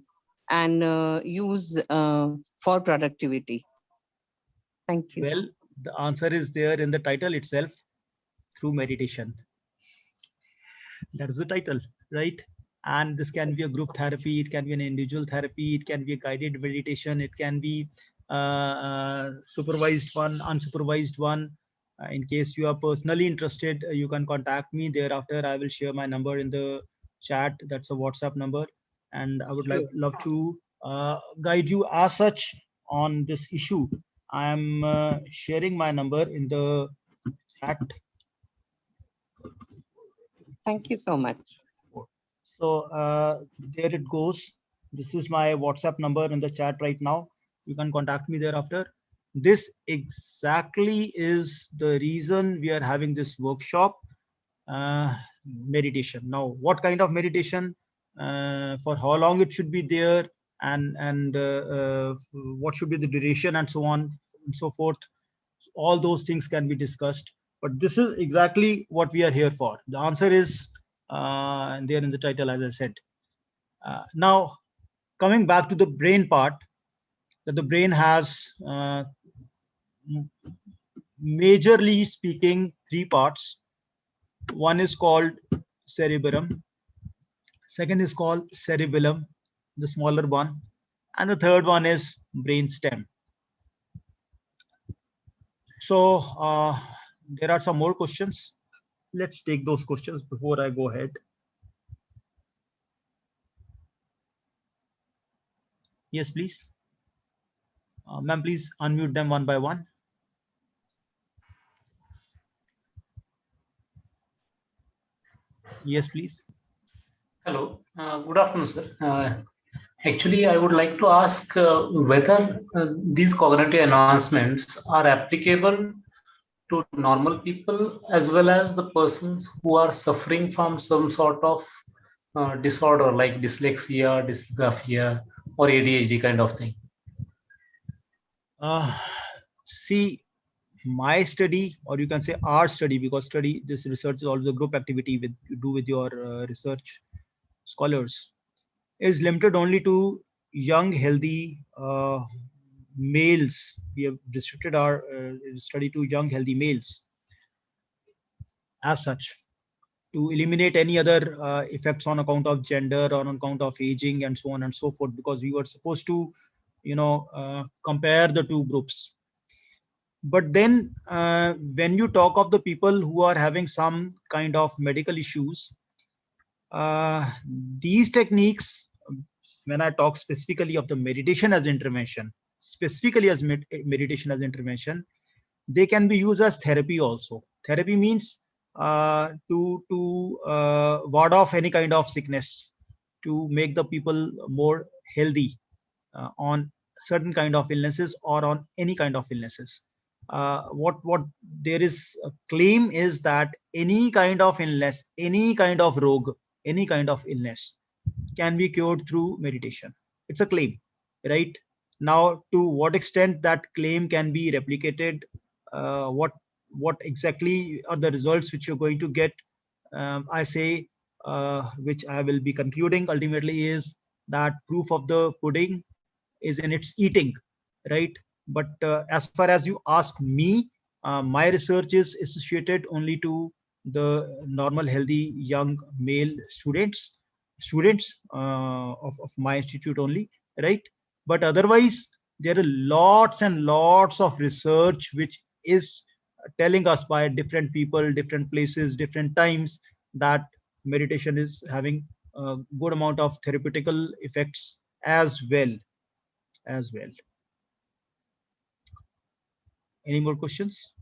and use for productivity. Thank you. Well, the answer is there in the title itself, through meditation. That is the title, right? And this can be a group therapy, it can be an individual therapy, it can be a guided meditation, it can be supervised one, unsupervised one. In case you are personally interested, you can contact me. Thereafter, I will share my number in the chat. That's a WhatsApp number, and I would love to guide you as such on this issue. I am sharing my number in the chat. Thank you so much. So there it goes. This is my WhatsApp number in the chat right now. You can contact me thereafter. This exactly is the reason we are having this workshop, meditation. Now, what kind of meditation, for how long it should be there, and what should be the duration, and so on and so forth. All those things can be discussed. But this is exactly what we are here for. The answer is there in the title, as I said. Now, coming back to the brain part, that the brain has majorly speaking three parts. One is called cerebrum, second is called cerebellum, the smaller one, and the third one is brain stem. So there are some more questions. Let's take those questions before I go ahead. Yes, please. Ma'am, please unmute them one by one. Yes, please. Hello, good afternoon, sir. Actually, I would like to ask whether these cognitive enhancements are applicable to normal people as well as the persons who are suffering from some sort of disorder like dyslexia, dysgraphia, or ADHD kind of thing. See, my study, or you can say our study, because this research is also a group activity you do with your research scholars, is limited only to young, healthy males. We have restricted our study to young, healthy males as such, to eliminate any other effects on account of gender or on account of aging and so on and so forth, because we were supposed to, compare the two groups. But then when you talk of the people who are having some kind of medical issues, these techniques, when I talk specifically of the meditation as intervention, they can be used as therapy also. Therapy means to ward off any kind of sickness, to make the people more healthy on certain kind of illnesses or on any kind of illnesses. what there is a claim is that any kind of illness, any kind of rogue, any kind of illness can be cured through meditation. It's a claim, right? Now, to what extent that claim can be replicated, what exactly are the results which you're going to get? I say, which I will be concluding ultimately, is that proof of the pudding is in its eating, right? But as far as you ask me, my research is associated only to the normal, healthy young male students of my institute only, right? But otherwise, there are lots and lots of research which is telling us by different people, different places, different times, that meditation is having a good amount of therapeutical effects as well. Any more questions?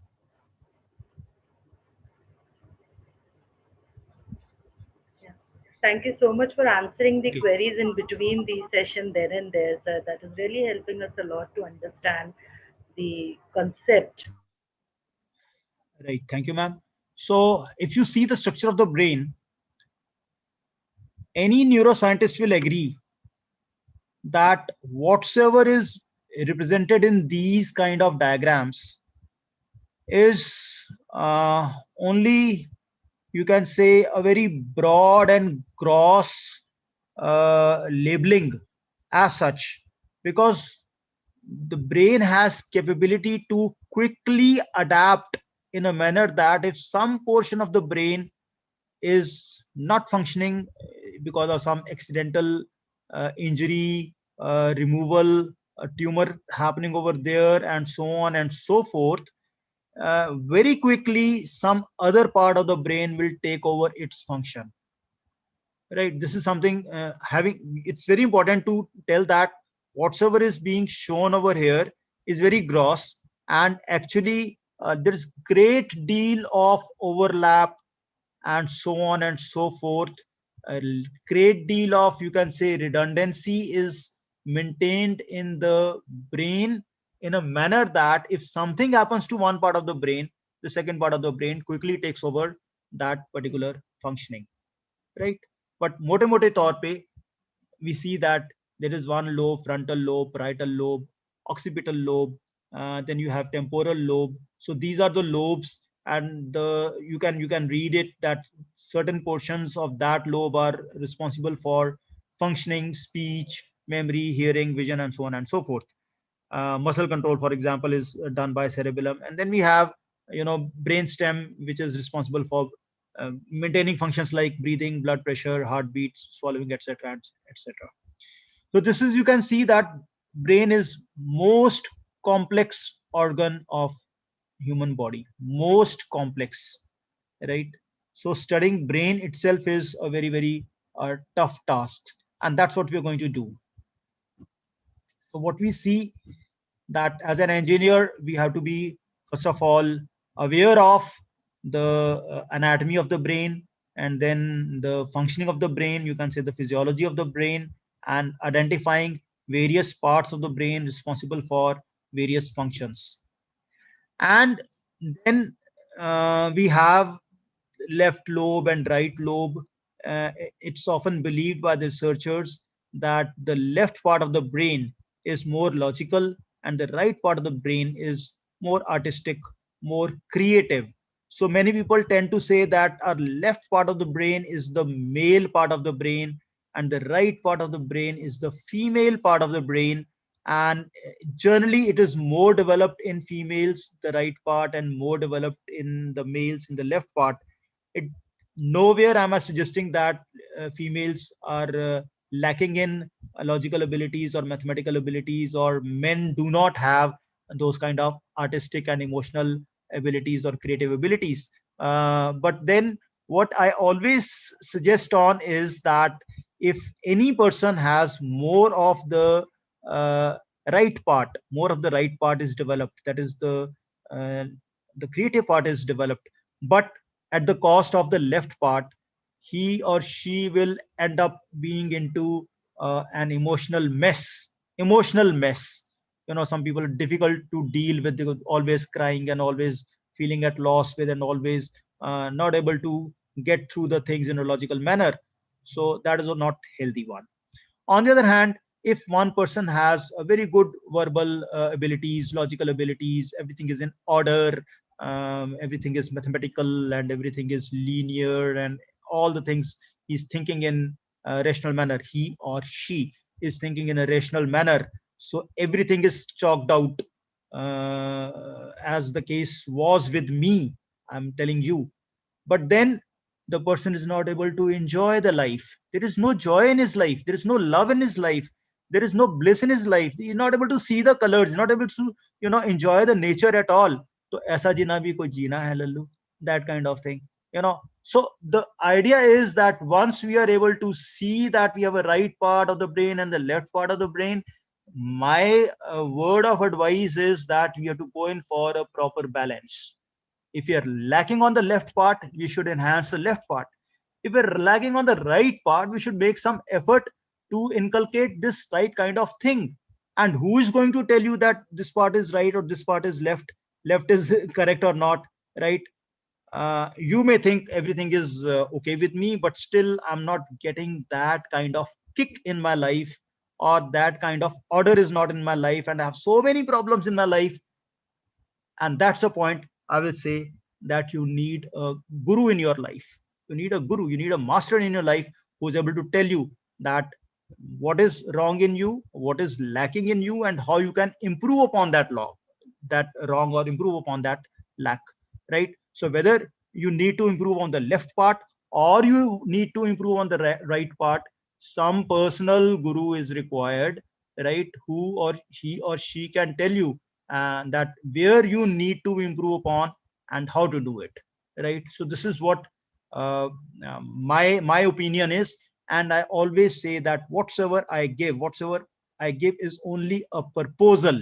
Yeah. Thank you so much for answering the Okay, queries in between the session there and there, sir. That is really helping us a lot to understand the concept. right. Thank you, ma'am. So, if you see the structure of the brain, any neuroscientist will agree that whatsoever is represented in these kind of diagrams is only, you can say, a very broad and gross labeling as such, because the brain has capability to quickly adapt in a manner that if some portion of the brain is not functioning because of some accidental injury, removal, a tumor happening over there, and so on and so forth, very quickly some other part of the brain will take over its function, right? This is something, having, it's very important to tell that whatsoever is being shown over here is very gross, and actually there is great deal of overlap and so on and so forth. A great deal of, you can say, redundancy is maintained in the brain in a manner that if something happens to one part of the brain, the second part of the brain quickly takes over that particular functioning, right? But mote taur pe we see that there is one lobe, frontal lobe, parietal lobe, occipital lobe, then you have temporal lobe. So these are the lobes, and you can read it that certain portions of that lobe are responsible for functioning, speech, memory, hearing, vision, and so on and so forth. Muscle control, for example, is done by cerebellum, and then we have, brain stem, which is responsible for maintaining functions like breathing, blood pressure, heartbeats, swallowing, etc., etc. So this is, you can see that brain is most complex organ of human body, most complex, right? So studying brain itself is a very, very tough task, and that's what we're going to do. So what we see, that as an engineer we have to be, first of all, aware of the anatomy of the brain, and then the functioning of the brain, you can say the physiology of the brain, and identifying various parts of the brain responsible for various functions. And then we have left lobe and right lobe. It's often believed by the researchers that the left part of the brain is more logical, and the right part of the brain is more artistic, more creative. So many people tend to say that our left part of the brain is the male part of the brain, and the right part of the brain is the female part of the brain. And generally, it is more developed in females, the right part, and more developed in the males in the left part. It nowhere am I suggesting that females are lacking in logical abilities or mathematical abilities, or men do not have those kind of artistic and emotional abilities or creative abilities. But then what I always suggest on is that if any person has more of the uh, right part, more of the right part is developed, that is uh, the creative part is developed, but at the cost of the left part, he or she will end up being into an emotional mess. some people are difficult to deal with, because always crying and always feeling at loss with, and always not able to get through the things in a logical manner. So that is a not healthy one. On the other hand, if one person has a very good verbal abilities, logical abilities, everything is in order, everything is mathematical, and everything is linear, and all the things he's thinking in a rational manner, he or she is thinking in a rational manner, so everything is chalked out, as the case was with me, I'm telling you. But then the person is not able to enjoy the life. There is no joy in his life, there is no love in his life, there is no bliss in his life. He's not able to see the colors, he's not able to enjoy the nature at all. So aisa jina bhi koi jeena hai lallu, that kind of thing. So the idea is that once we are able to see that we have a right part of the brain and the left part of the brain, my word of advice is that we have to go in for a proper balance. If you're lacking on the left part, we should enhance the left part. If we're lagging on the right part, we should make some effort to inculcate this right kind of thing. And who is going to tell you that this part is right or this part is left is correct or not, right? You may think everything is okay with me, but still I'm not getting that kind of kick in my life, or that kind of order is not in my life, and I have so many problems in my life. And that's a point I will say, that you need a guru in your life. You need a guru, you need a master in your life, who is able to tell you that what is wrong in you, what is lacking in you, and how you can improve upon that wrong, or improve upon that lack, right? So whether you need to improve on the left part, or you need to improve on the right part, some personal guru is required, right? Who or he or she can tell you that where you need to improve upon and how to do it, right? So this is what my opinion is. And I always say that whatsoever I give is only a proposal.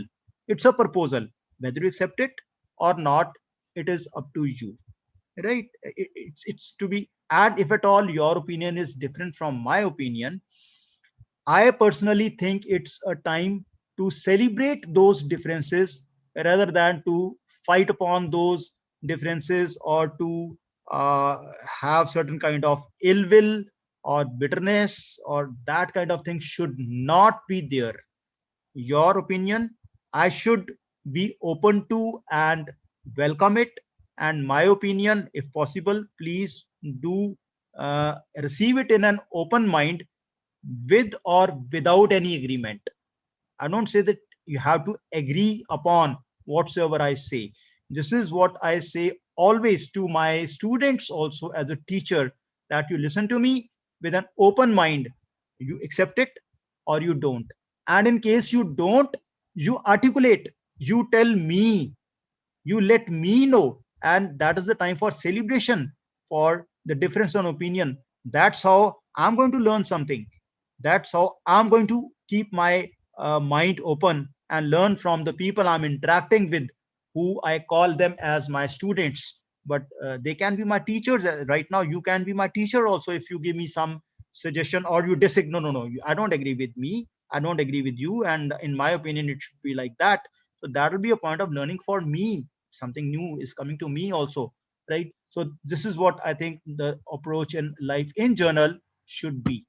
It's a proposal. Whether you accept it or not, it is up to you, right? It's to be. And if at all your opinion is different from my opinion, I personally think it's a time to celebrate those differences, rather than to fight upon those differences, or to have certain kind of ill will or bitterness, or that kind of thing should not be there. Your opinion, I should be open to and welcome it. And my opinion, if possible, please do receive it in an open mind, with or without any agreement. I don't say that you have to agree upon whatsoever I say. This is what I say always to my students also as a teacher, that you listen to me with an open mind. You accept it or you don't. And in case you don't, you articulate, you tell me, you let me know. And that is the time for celebration, for the difference in opinion. That's how I'm going to learn something. That's how I'm going to keep my mind open and learn from the people I'm interacting with, who I call them as my students. But they can be my teachers. Right now you can be my teacher also, if you give me some suggestion, or you disagree. No, I don't agree with me, I don't agree with you, and in my opinion it should be like that. So that will be a point of learning for me. Something new is coming to me also, right? So this is what I think the approach in life in general should be.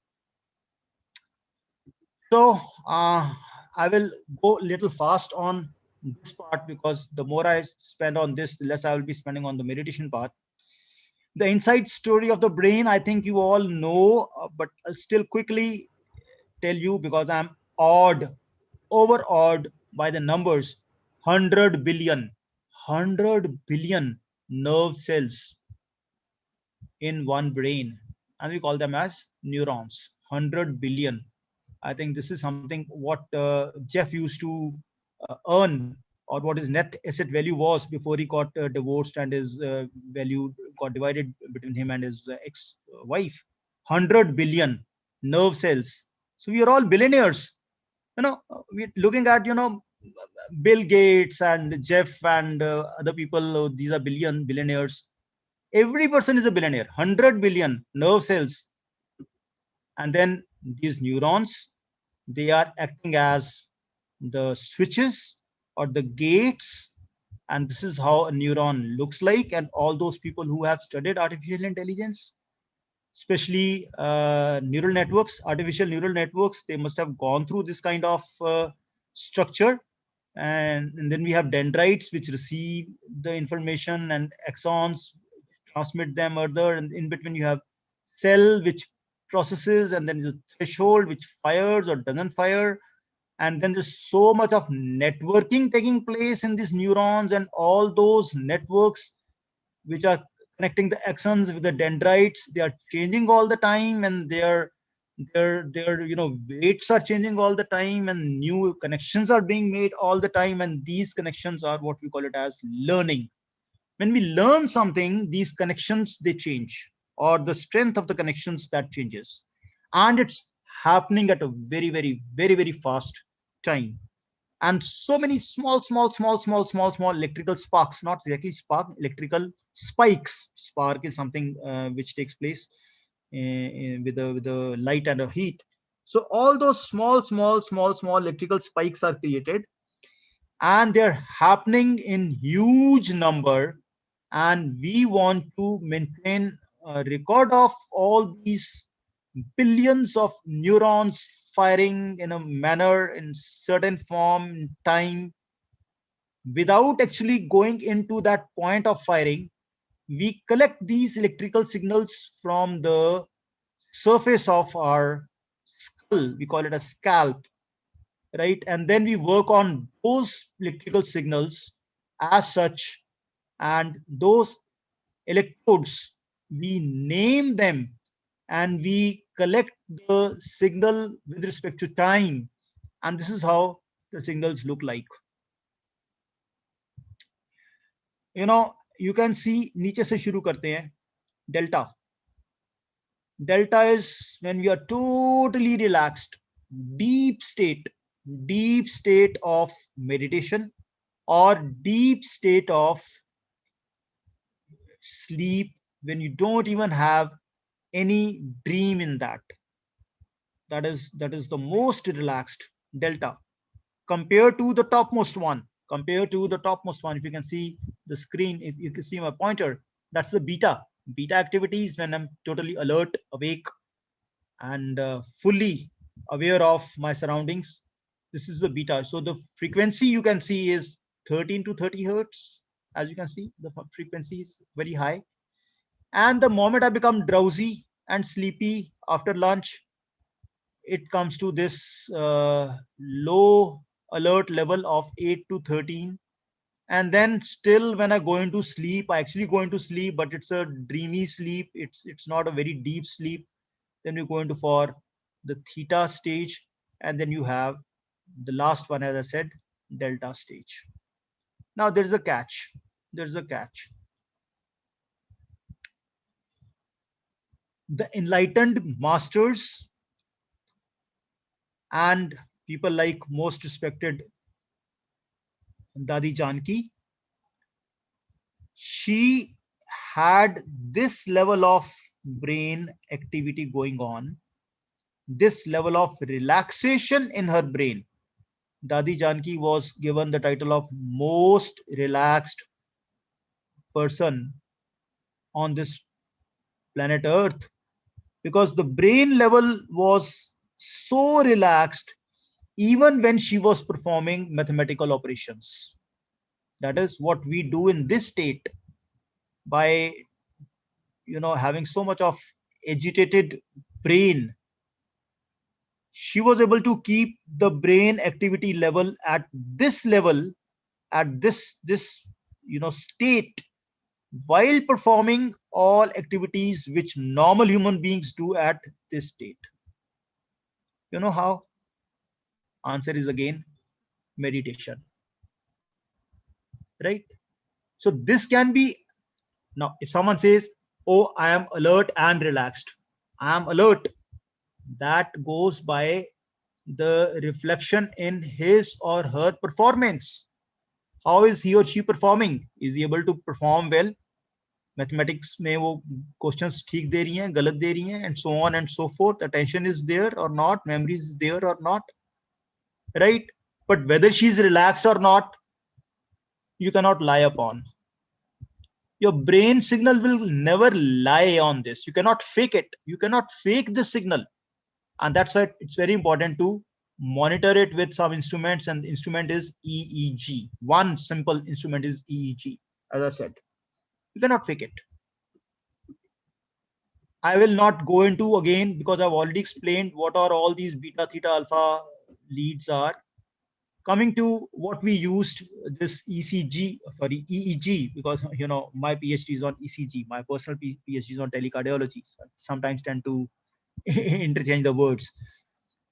So I will go a little fast on this part, because the more I spend on this, the less I will be spending on the meditation part. The inside story of the brain, I think you all know, but I'll still quickly tell you, because I'm overawed by the numbers. 100 billion nerve cells in one brain, and we call them as neurons. 100 billion. I think this is something what Jeff used to earn, or what his net asset value was before he got divorced, and his value got divided between him and his ex-wife. 100 billion nerve cells. So we are all billionaires. We're looking at, Bill Gates and Jeff and other people. These are billionaires. Every person is a billionaire. 100 billion nerve cells. And then these neurons, they are acting as the switches or the gates, and this is how a neuron looks like. And all those people who have studied artificial intelligence, especially artificial neural networks, they must have gone through this kind of structure. And then we have dendrites which receive the information, and axons transmit them further, and in between you have cell which processes, and then the threshold which fires or doesn't fire. And then there's so much of networking taking place in these neurons, and all those networks which are connecting the axons with the dendrites, they are changing all the time, and their weights are changing all the time, and new connections are being made all the time. And these connections are what we call it as learning. When we learn something, these connections, they change, or the strength of the connections that changes, and it's happening at a very, very, very, very fast time. And so many small electrical sparks, not exactly spark, electrical spikes. Spark is something which takes place with the light and a heat. So all those small electrical spikes are created, and they're happening in huge number. And we want to maintain a record of all these billions of neurons firing in a manner, in certain form, time, without actually going into that point of firing. We collect these electrical signals from the surface of our skull. We call it a scalp, right? And then we work on those electrical signals as such, and those electrodes, we name them, and we collect the signal with respect to time. And this is how the signals look like. You can see, नीचे से शुरू करते हैं. Delta is when we are totally relaxed, deep state of meditation, or deep state of sleep, when you don't even have any dream in that. That is the most relaxed delta, compared to the topmost one. If you can see the screen, if you can see my pointer, that's the beta activities, when I'm totally alert, awake, and fully aware of my surroundings. This is the beta. So the frequency you can see is 13 to 30 hertz. As you can see, the frequency is very high. And the moment I become drowsy and sleepy after lunch, it comes to this low alert level of 8 to 13. And then still, when I go into sleep, I actually go into sleep, but it's a dreamy sleep. It's not a very deep sleep. Then you go into for the theta stage, and then you have the last one, as I said, delta stage. Now there's a catch. The enlightened masters and people like most respected Dadi Janki, she had this level of brain activity going on, this level of relaxation in her brain. Dadi Janki was given the title of most relaxed person on this planet Earth, because the brain level was so relaxed even when she was performing mathematical operations. That is what we do in this state by having so much of agitated brain. She was able to keep the brain activity level at this level, at this state, while performing all activities which normal human beings do at this state. You know how? Answer is again meditation, right? So this can be, now if someone says, oh, I am alert and relaxed, I am alert, that goes by the reflection in his or her performance. How is he or she performing? Is he able to perform well? Mathematics में वो questions ठीक दे रही हैं, गलत दे रही हैं, and so on and so forth. Attention is there or not? Memory is there or not? Right? but whether she's relaxed or not, you cannot lie upon. Your brain signal will never lie on this. You cannot fake it. You cannot fake the signal. And that's why it's very important to monitor it with some instruments, and the instrument is EEG. One simple instrument is EEG. As I said, you cannot fake it. I will not go into again because I've already explained what are all these beta, theta, alpha leads are. Coming to what we used, this EEG, because my PhD is on ECG, my personal PhD is on telecardiology. So I sometimes tend to interchange the words.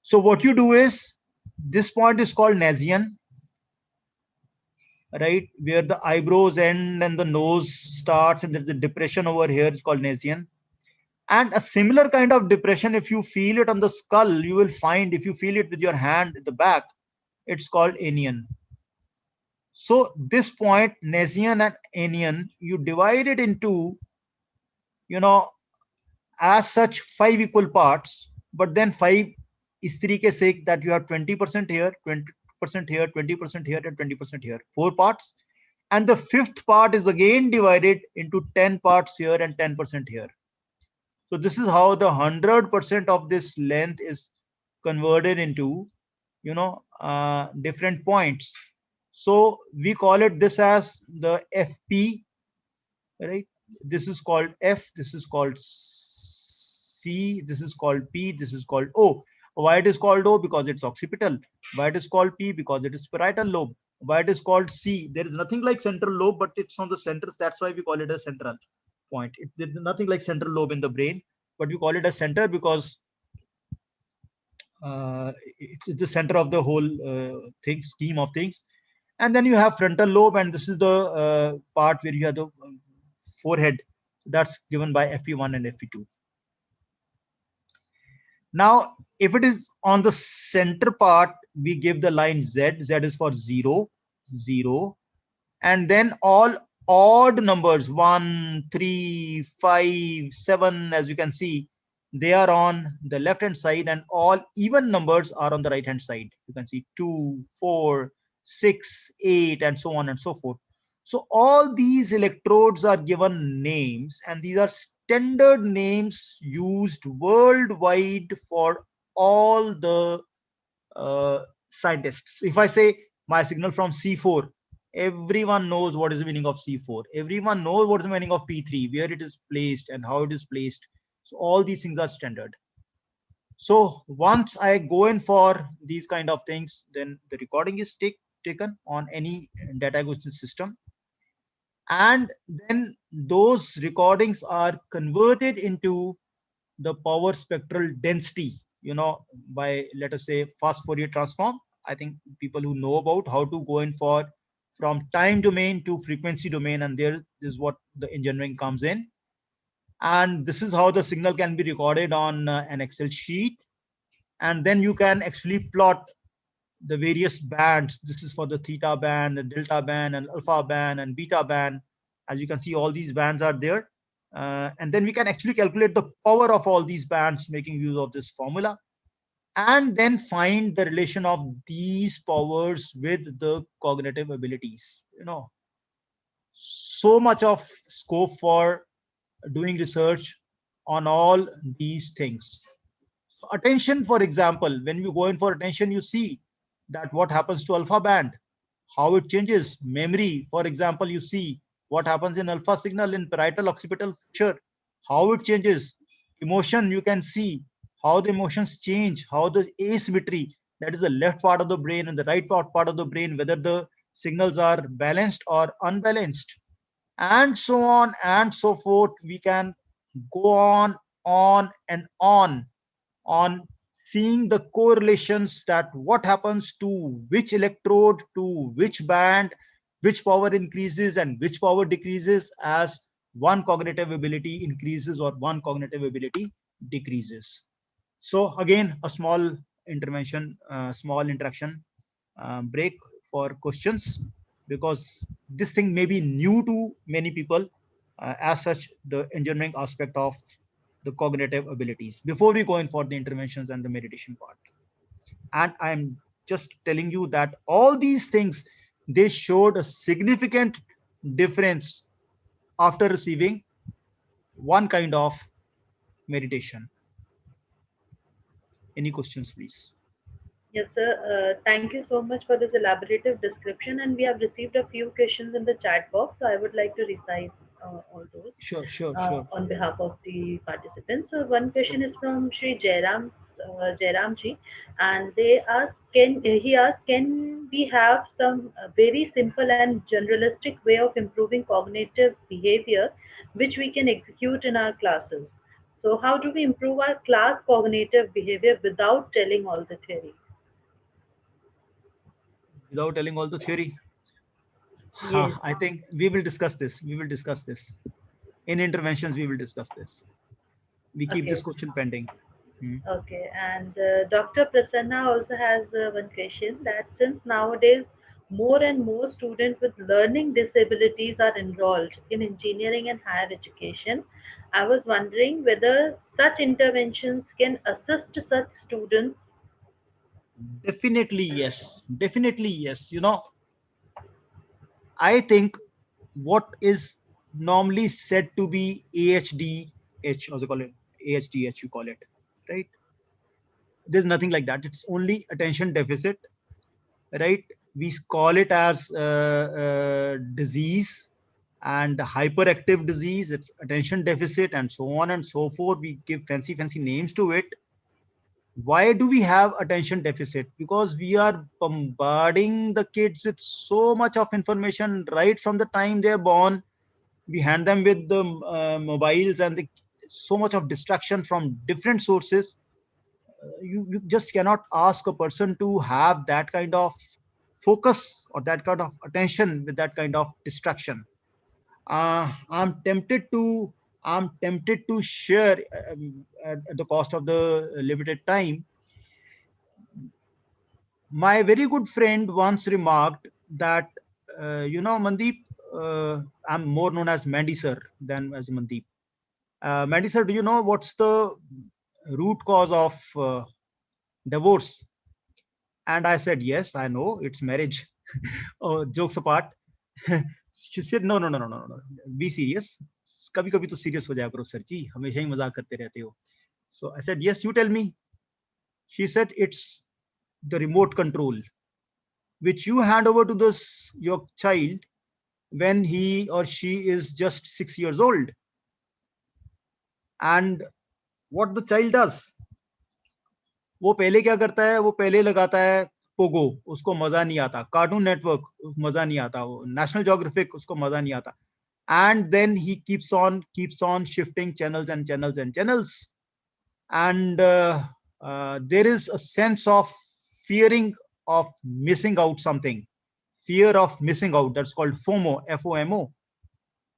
So what you do is, this point is called Nasion, right? Where the eyebrows end and the nose starts, and there's a depression over here, it's called Nasion. And a similar kind of depression, if you feel it on the skull, you will find, if you feel it with your hand at the back, it's called anion. So this point, Nasion and anion, you divide it into, as such 5 equal parts, but then 5 is 3 ke sake that you have 20% here, 20% here, 20% here, and 20% here, 4 parts. And the 5th part is again divided into 10 parts here and 10% here. So this is how the 100% of this length is converted into, different points. So we call it this as the FP, right? This is called F, this is called C, this is called P, this is called O. Why it is called O? Because it's occipital. Why it is called P? Because it is parietal lobe. Why it is called C? There is nothing like central lobe, but it's on the center. That's why we call it a central point. There's nothing like central lobe in the brain, but we call it a center because it's the center of the whole scheme of things. And then you have frontal lobe, and this is the part where you have the forehead. That's given by FP1 and FP2. Now, if it is on the center part, we give the line Z. Z is for 0, 0. And then all odd numbers, 1, 3, 5, 7, as you can see, they are on the left hand side, and all even numbers are on the right hand side. You can see 2, 4, 6, 8, and so on and so forth. So all these electrodes are given names, and these are standard names used worldwide for all the scientists. If I say my signal from C4, everyone knows what is the meaning of C4. Everyone knows what is the meaning of P3, where it is placed and how it is placed. So all these things are standard. So once I go in for these kind of things, then the recording is taken on any data acquisition system. And then those recordings are converted into the power spectral density, by, let us say, fast Fourier transform. I think people who know about how to go in for from time domain to frequency domain, and there is what the engineering comes in. And this is how the signal can be recorded on an Excel sheet. And then you can actually plot the various bands. This is for the theta band, the delta band, and alpha band, and beta band. As you can see, all these bands are there. And then we can actually calculate the power of all these bands, making use of this formula, and then find the relation of these powers with the cognitive abilities. So much of scope for doing research on all these things. Attention, for example, when you go in for attention, you see that what happens to alpha band, how it changes. Memory, for example, you see what happens in alpha signal in parietal occipital fissure, how it changes. Emotion, you can see how the emotions change, how the asymmetry, that is the left part of the brain and the right part of the brain, whether the signals are balanced or unbalanced, and so on and so forth. We can go on and on seeing the correlations, that what happens to which electrode, to which band, which power increases and which power decreases as one cognitive ability increases or one cognitive ability decreases. So again, a small intervention, small interaction break for questions, because this thing may be new to many people. As such, the engineering aspect of the cognitive abilities, before we go in for the interventions and the meditation part. And I'm just telling you that all these things, they showed a significant difference after receiving one kind of meditation. Any questions, please? Yes, sir. Thank you so much for this elaborative description. And we have received a few questions in the chat box. So I would like to recite all those Sure, sure, sure, on behalf of the participants. So one sure. question is from Shri Jairam ji, and they ask, he asked, can we have some very simple and generalistic way of improving cognitive behavior, which we can execute in our classes? So how do we improve our class cognitive behavior without telling all the theory? Without telling all the theory, Yes. I think we will discuss this. We will discuss this in interventions. We will discuss this. We keep this Okay. question pending. Hmm. Okay. And Dr. Prasanna also has one question, that since nowadays more and more students with learning disabilities are enrolled in engineering and higher education, I was wondering whether such interventions can assist such students. Definitely yes. Definitely yes. I think what is normally said to be AHDH, as you call it, AHDH, you call it, right? There's nothing like that. It's only attention deficit, right? We call it as disease and hyperactive disease. It's attention deficit and so on and so forth. We give fancy, fancy names to it. Why do we have attention deficit? Because we are bombarding the kids with so much of information right from the time they're born. We hand them with the mobiles and so much of distraction from different sources. You just cannot ask a person to have that kind of focus or that kind of attention with that kind of distraction. I'm tempted to share, at the cost of the limited time. My very good friend once remarked that, Mandeep, I'm more known as Mandy sir than as Mandeep. Mandy sir, do you know what's the root cause of divorce? And I said, yes, I know, it's marriage. Oh, jokes apart. She said, no, no, no, no, no, no. Be serious. कभी कभी तो serious हो जाया करो sir जी, हमेशा ही मजाक करते रहते हो. So I said, yes, you tell me. She said, it's the remote control, which you hand over to your child when he or she is just 6 years old. And what the child does, वो पहले क्या करता है, वो पहले लगाता है Pogo, उसको मजा नहीं आता, कार्टून नेटवर्क मजा नहीं आता, वो नेशनल ज्योग्राफिक उसको मजा नहीं आता, and then he keeps on shifting channels and channels and channels. And there is a sense of fearing of missing out something, fear of missing out, that's called FOMO, FOMO.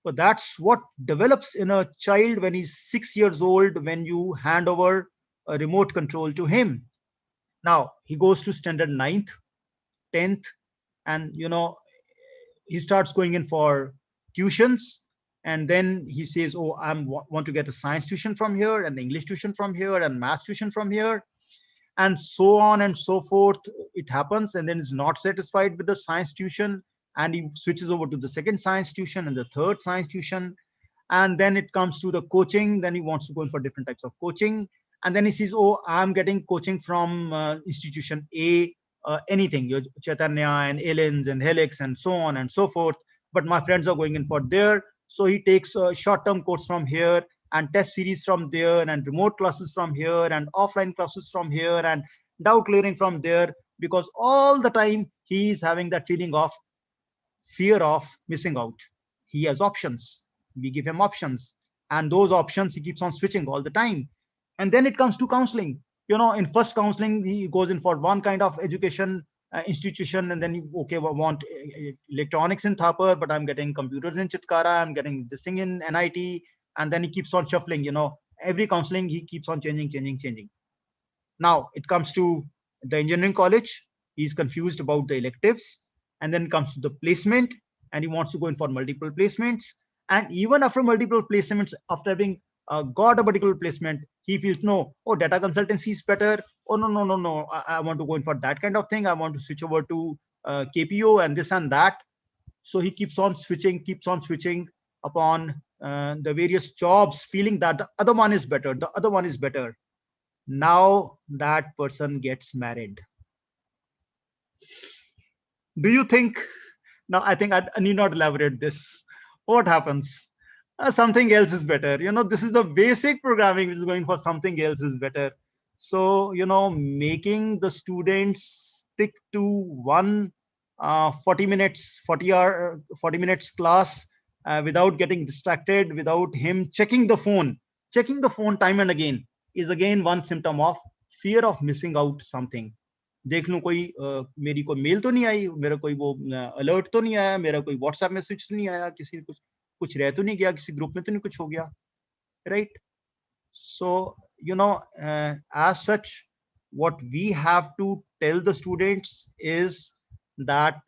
So that's what develops in a child when he's 6 years old, when you hand over a remote control to him. Now he goes to standard 9th, 10th, and he starts going in for tuitions. And then he says, oh, I want to get a science tuition from here, and English tuition from here, and math tuition from here, and so on and so forth. It happens, and then is not satisfied with the science tuition, and he switches over to the second science tuition and the third science tuition. And then it comes to the coaching, then he wants to go in for different types of coaching. And then he says, oh, I'm getting coaching from institution A, anything, your Chaitanya and Elens and Helix and so on and so forth, but my friends are going in for there. So he takes a short-term course from here, and test series from there, and remote classes from here, and offline classes from here, and doubt clearing from there, because all the time he is having that feeling of fear of missing out. He has options. We give him options, and those options he keeps on switching all the time. And then it comes to counseling. In first counseling, he goes in for one kind of education institution, and then he, okay, well, want electronics in Thapar, but I'm getting computers in Chitkara, I'm getting this thing in NIT, and then he keeps on shuffling. Every counseling he keeps on changing. Now it comes to the engineering college. He's confused about the electives, and then comes to the placement, and he wants to go in for multiple placements. And even after multiple placements, after having got a particular placement, he feels no, oh, data consultancy is better. Oh, no, I want to go in for that kind of thing. I want to switch over to KPO and this and that. So he keeps on switching upon the various jobs, feeling that the other one is better, the other one is better. Now that person gets married. Do you think, now I think I need not elaborate this. What happens? Something else is better. This is the basic programming which is going for something else is better. So, making the students stick to one 40 minutes class without getting distracted, without him checking the phone time and again, is again one symptom of fear of missing out something. देख लूं कोई मेरी कोई mail तो नहीं आई, मेरा कोई वो अलर्ट तो नहीं आया, मेरा कोई व्हाट्सएप मैसेज तो नहीं आया, किसी कुछ रह तो नहीं गया, किसी ग्रुप में तो नहीं कुछ हो गया, right? So as such, what we have to tell the students is that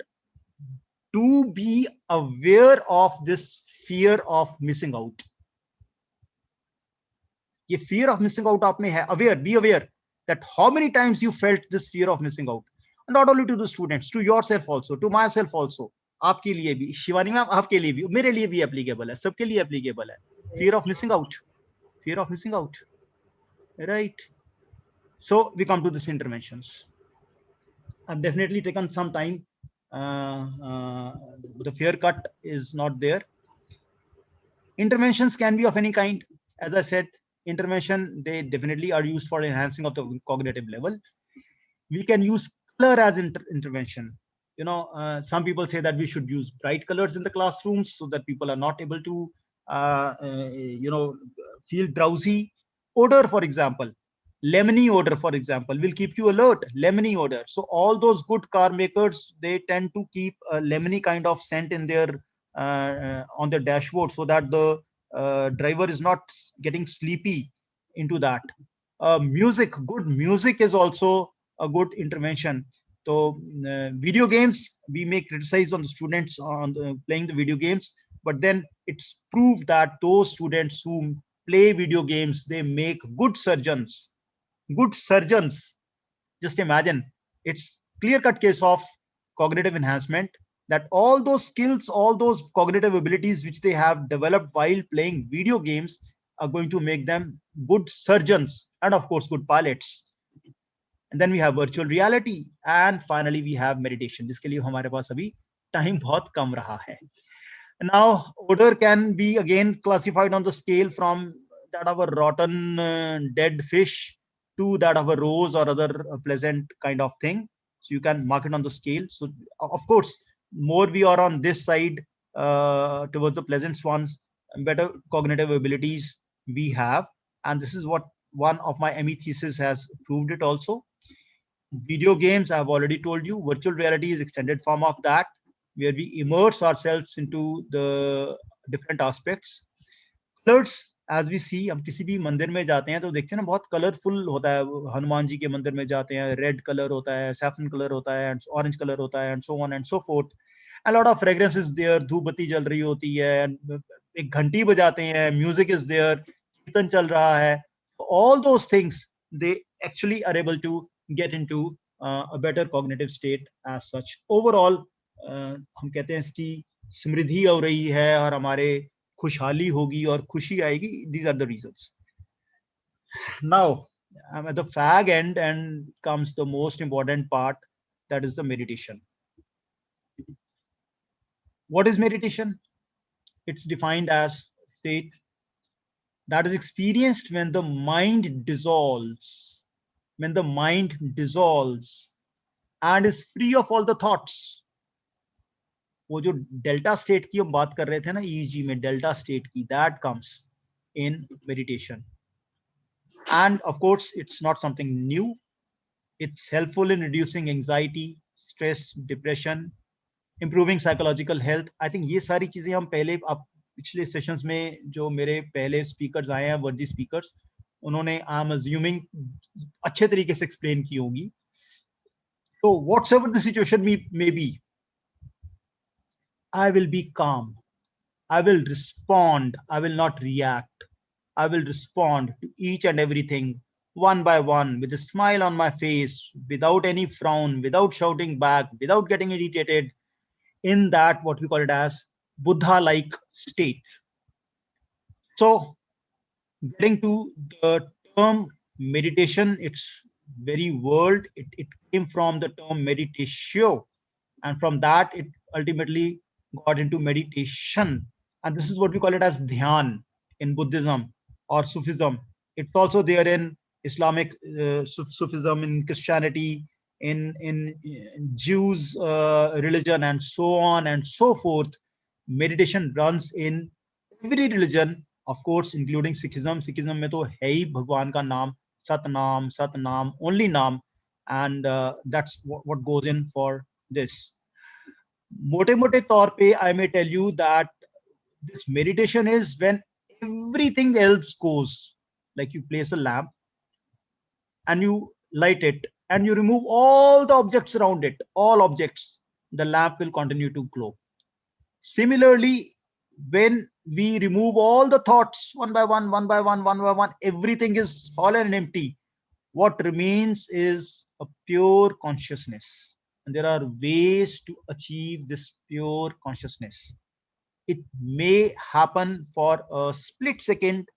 to be aware of this fear of missing out. ये fear of missing out आप में है, be aware that how many times you felt this fear of missing out, and not only to the students, to yourself also, to myself also. आपके लिए भी, Shivani ma'am आपके लिए भी, मेरे लिए भी applicable है, सबके लिए applicable है. Fear of missing out, right? So we come to this interventions. I've definitely taken some time. The fear cut is not there. Interventions can be of any kind. As I said, intervention, they definitely are used for enhancing of the cognitive level. We can use color as intervention. Some people say that we should use bright colors in the classrooms so that people are not able to feel drowsy. Odor, for example, lemony odor, for example, will keep you alert. Lemony odor. So all those good car makers, they tend to keep a lemony kind of scent in their on their dashboard, so that the driver is not getting sleepy into that. Music, good music is also a good intervention. So video games, we may criticize on the students on playing the video games, but then it's proved that those students who play video games, they make good surgeons. Just imagine, it's clear-cut case of cognitive enhancement, that all those skills, all those cognitive abilities which they have developed while playing video games are going to make them good surgeons, and of course good pilots. And then we have virtual reality, and finally we have meditation, जिसके लिए हमारे पास अभी time बहुत कम रहा है. Now odor can be again classified on the scale from that of a rotten dead fish to that of a rose or other pleasant kind of thing. So you can mark it on the scale. So of course, more we are on this side towards the pleasant ones, better cognitive abilities we have. And this is what one of my ME thesis has proved it also. Video games, I have already told you. Virtual reality is extended form of that, where we immerse ourselves into the different aspects. Colors, as we see, हम किसी भी मंदिर में जाते हैं तो देखते हैं ना, बहुत कलरफुल होता है. हनुमान जी के मंदिर में जाते हैं, रेड कलर होता है, सैफरन कलर होता है, ऑरेंज कलर होता है, and so on and so forth. A lot of fragrances there, धूप बत्ती जल रही होती है, एक घंटी बजाते हैं, music is there, कीर्तन चल रहा है. All those things, they actually are able to get into a better cognitive state as such. Overall, हम कहते हैं इसकी समृद्धि हो रही है और हमारे खुशहाली होगी और खुशी आएगी. These are the reasons. Now I'm at the fag end, and comes the most important part, that is the meditation. What is meditation? It's defined as state that is experienced when the mind dissolves, and is free of all the thoughts. वो जो delta state की हम बात कर रहे थे ना, EEG में डेल्टा स्टेट की, that comes in meditation. And of course, it's not something new. It's helpful in reducing anxiety, stress, depression, improving psychological health. I think ये सारी चीजें हम पहले पिछले सेशंस में जो मेरे पहले स्पीकर्स आए हैं, वर्जी स्पीकर्स, उन्होंने आई एम अज्यूमिंग अच्छे तरीके से एक्सप्लेन की होगी. So whatsoever the situation may be, I will be calm. I will respond. I will not react. I will respond to each and everything one by one with a smile on my face, without any frown, without shouting back, without getting irritated, in that what we call it as Buddha-like state. So getting to the term meditation, its very word, it came from the term meditatio, and from that it ultimately got into meditation, and this is what we call it as dhyan in Buddhism or Sufism. It's also there in Islamic Sufism, in Christianity, in Jews religion, and so on and so forth. Meditation runs in every religion, of course, including Sikhism. Sikhism में तो है ही भगवान का नाम, सत नाम, only नाम, and that's what goes in for this. मोटे मोटे तौर पे I may tell you that this meditation is when everything else goes, like you place a lamp and you light it and you remove all the objects around it, all objects, the lamp will continue to glow. Similarly, when we remove all the thoughts one by one, one by one, one by one, everything is fallen and empty. What remains is a pure consciousness. And there are ways to achieve this pure consciousness. It may happen for a split second.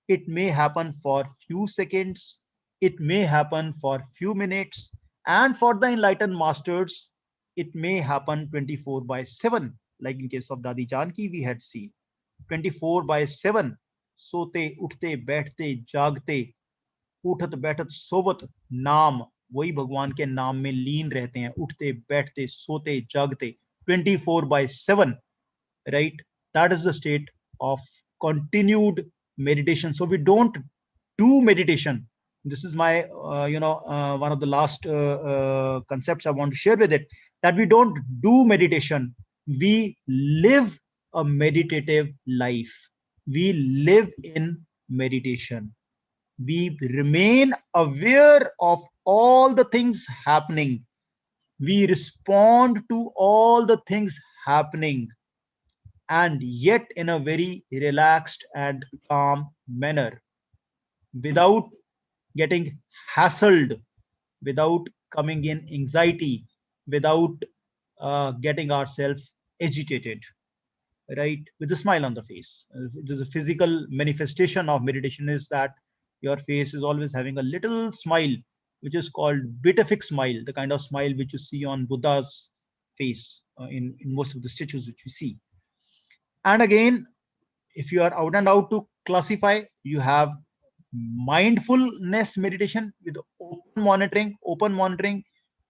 It may happen for few seconds. It may happen for few minutes. And for the enlightened masters, it may happen 24/7. Like in case of Dadi Janki, we had seen 24/7. सोते उठते बैठते जागते, उठत बैठत सोवत, नाम, वही भगवान के नाम में लीन रहते हैं, उठते बैठते सोते जागते 24/7, right? That is the state of continued meditation. So we don't do meditation. This is my one of the last concepts I want to share with it, that we don't do meditation. We live a meditative life. We live in meditation. We remain aware of all the things happening. We respond to all the things happening, and yet in a very relaxed and calm manner, without getting hassled, without coming in anxiety, without getting ourselves agitated, right? With a smile on the face. There's a physical manifestation of meditation is that your face is always having a little smile, which is called beatific smile, the kind of smile which you see on Buddha's face in most of the statues which you see. And again, if you are out and out to classify, you have mindfulness meditation with open monitoring,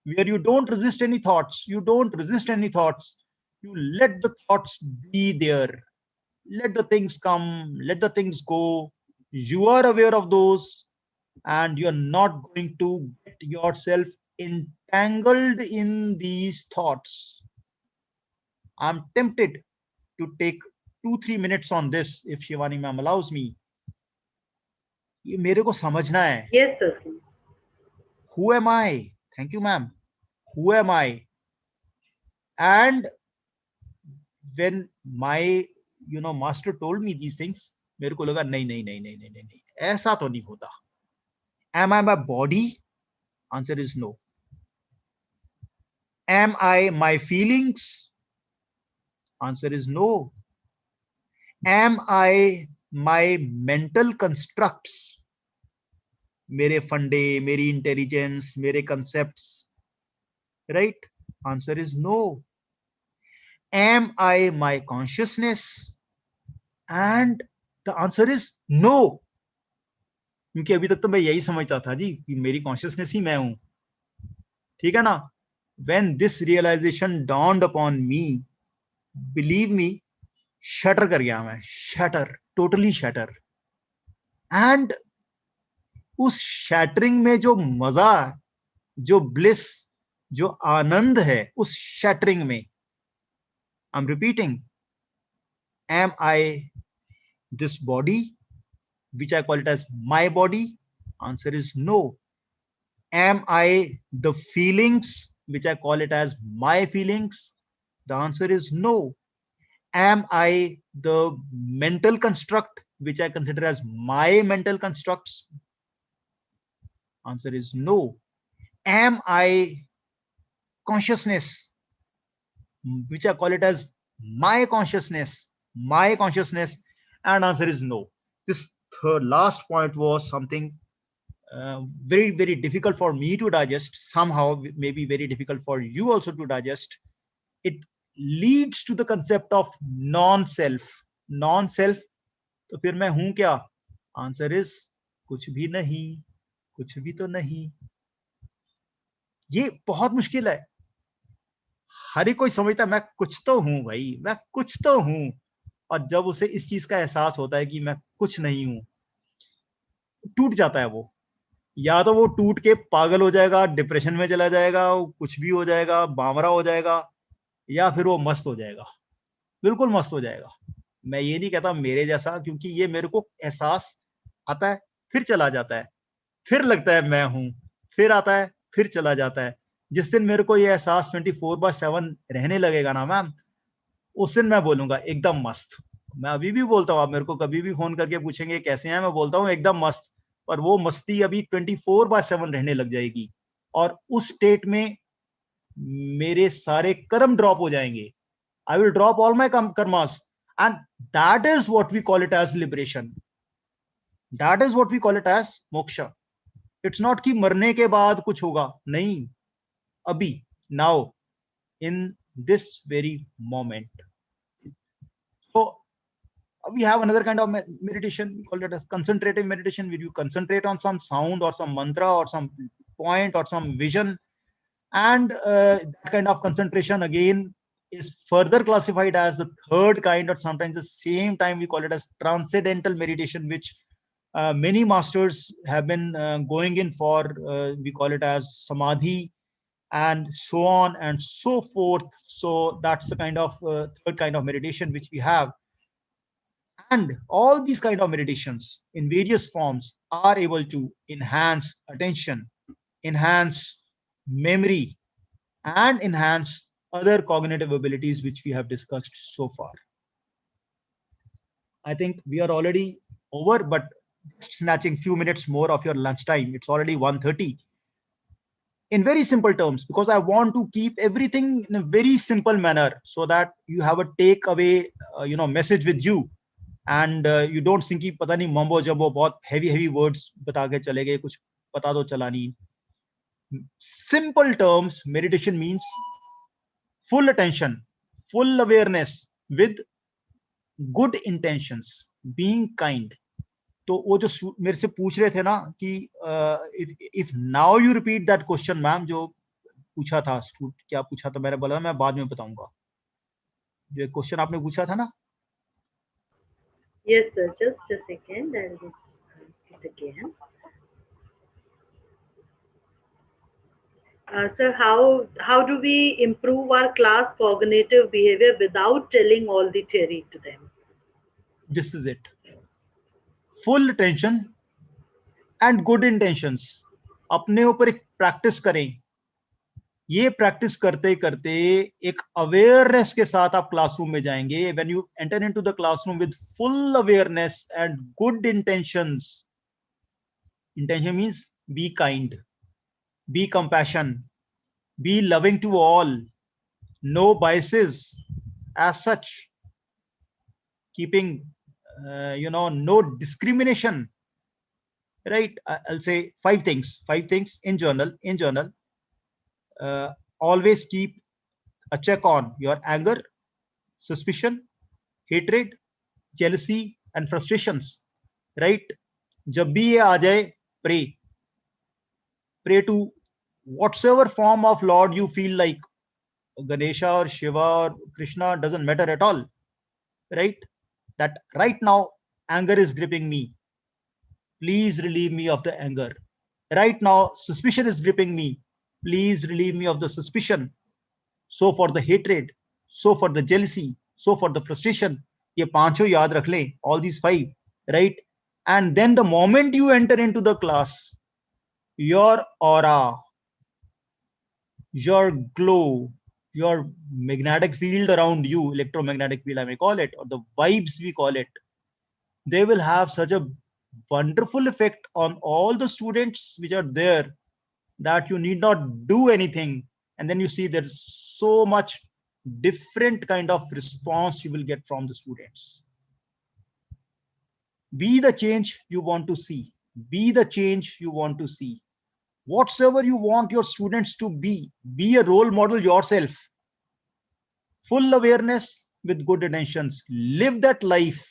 where you don't resist any thoughts. You don't resist any thoughts. You let the thoughts be there. Let the things come, let the things go. You are aware of those, and you're not going to get yourself entangled in these thoughts. I'm tempted to take 2-3 minutes on this, if Shivani ma'am allows me. ये मेरे को समझना है. Yes, sir. Who am I? Thank you, ma'am. Who am I? And when my master told me these things, मेरे को लगा नहीं नहीं नहीं नहीं नहीं नहीं, ऐसा तो नहीं होता. Am I my body? Answer is no. Am I my feelings? Answer is no. Am I my mental constructs? मेरे फंडे, मेरी इंटेलिजेंस, मेरे concepts, right? Answer is no. Am I my consciousness? And the answer is no. क्योंकि अभी तक तो मैं यही समझता था जी कि मेरी कॉन्शियसनेस ही मैं हूं. ठीक है ना? When this realization dawned upon me, believe me, shutter कर गया मैं. Shutter, totally shutter. And उस शैटरिंग में जो मजा, जो ब्लिस, जो आनंद है उस शैटरिंग में, I'm repeating, am I this body, which I call it as my body? Answer is no. Am I the feelings, which I call it as my feelings? The answer is no. Am I the mental construct, which I consider as my mental constructs? Answer is no. Am I consciousness, which I call it as my consciousness? My consciousness? And answer is no. This third last point was something very, very difficult for me to digest. Somehow, maybe very difficult for you also to digest. It leads to the concept of non-self. Non-self. तो फिर मैं हूं क्या? Answer is कुछ भी नहीं, कुछ भी तो नहीं. ये बहुत मुश्किल है. हर एक कोई समझता है मैं कुछ तो हूं भाई, मैं कुछ तो हूं, और जब उसे इस चीज का एहसास होता है कि मैं कुछ नहीं हूं, टूट जाता है वो. या तो वो टूट के पागल हो जाएगा, डिप्रेशन में चला जाएगा, कुछ भी हो जाएगा, बावरा हो जाएगा, या फिर वो मस्त हो जाएगा, बिल्कुल मस्त हो जाएगा. मैं ये नहीं कहता मेरे जैसा, क्योंकि ये मेरे को एहसास आता है, फिर चला जाता है, फिर लगता है मैं हूं, फिर आता है, फिर चला जाता है. जिस दिन मेरे को ये एहसास 24/7 रहने लगेगा ना मैम, उस दिन मैं बोलूंगा एकदम मस्त. मैं अभी भी बोलता हूँ, आप मेरे को कभी भी फोन करके पूछेंगे कैसे हैं, मैं बोलता हूँ एकदम मस्त. पर वो मस्ती अभी 24/7 रहने लग जाएगी, और उस स्टेट में मेरे सारे कर्म ड्रॉप हो जाएंगे. I will drop all my karmas, and that is what we call it as liberation. That is what we call it as moksha. It's not कि मरने के बाद कुछ होगा, नहीं, अभी, now, in this very moment. So we have another kind of meditation, we call it as concentrative meditation, where you concentrate on some sound or some mantra or some point or some vision, and that kind of concentration again is further classified as the third kind, or sometimes the same time we call it as transcendental meditation, which many masters have been going in for. We call it as samadhi, and so on and so forth. So that's the kind of third kind of meditation which we have. And all these kind of meditations in various forms are able to enhance attention, enhance memory, and enhance other cognitive abilities which we have discussed so far. I think we are already over, but snatching few minutes more of your lunchtime. It's already 1:30. In very simple terms, because I want to keep everything in a very simple manner, so that you have a takeaway, message with you, and you don't think कि पता नहीं mumbo jumbo बहुत heavy words बता के चले गए, कुछ पता तो चला नहीं. Simple terms, meditation means full attention, full awareness with good intentions, being kind. तो वो जो मेरे से पूछ रहे थे ना कि if now you repeat that question, ma'am, जो पूछा था, क्या पूछा था, मैंने बोला मैं बाद में बताऊंगा. जो क्वेश्चन आपने पूछा था ना. Yes, sir. Just a second. I'll just it again. Sir, how do we improve our class cognitive behavior without telling all the theory to them? This is it. Full attention and good intentions. अपने ऊपर एक practice करें. ये practice करते करते एक awareness के साथ आप क्लासरूम में जाएंगे. When you enter into the classroom with full awareness and good intentions. Intention means be kind, be compassion, be loving to all, no biases as such, keeping no discrimination, right? I'll say five things in journal. Always keep a check on your anger, suspicion, hatred, jealousy, and frustrations, right? जब भी ये आ जाए, pray to whatsoever form of Lord you feel like, Ganesha or Shiva or Krishna, doesn't matter at all, right? That right now anger is gripping me, please relieve me of the anger. Right now suspicion is gripping me, please relieve me of the suspicion. So for the hatred, so for the jealousy, so for the frustration, ये पांचों याद रख लें, all these five, right? And then the moment you enter into the class, your aura, your glow, your magnetic field around you, electromagnetic field I may call it, or the vibes we call it, they will have such a wonderful effect on all the students which are there that you need not do anything. And then you see there's so much different kind of response you will get from the students. Be the change you want to see. Be the change you want to see. Whatsoever you want your students to be a role model yourself. Full awareness with good intentions. Live that life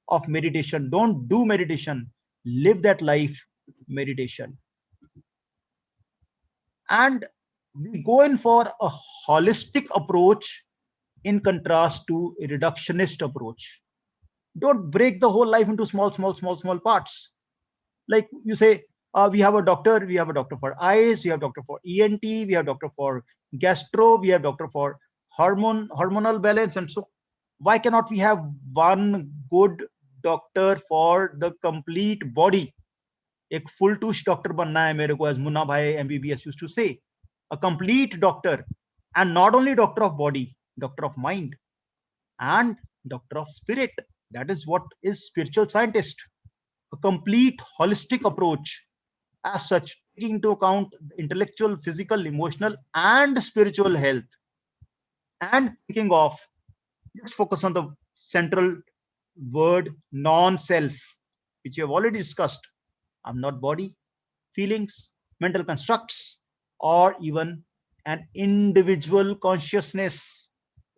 of meditation. Don't do meditation. Live that life meditation. And we go in for a holistic approach in contrast to a reductionist approach. Don't break the whole life into small parts. Like you say, we have a doctor for eyes, we have doctor for ENT, we have doctor for gastro, we have doctor for hormonal balance. And so why cannot we have one good doctor for the complete body? एक full tush doctor बनना है मेरे को, as Munna Bhai MBBS used to say. A complete doctor, and not only doctor of body, doctor of mind and doctor of spirit. That is what is spiritual scientist. A complete holistic approach as such, taking into account intellectual, physical, emotional and spiritual health. And thinking of, just focus on the central word non-self, which you have already discussed. I'm not body, feelings, mental constructs, or even an individual consciousness.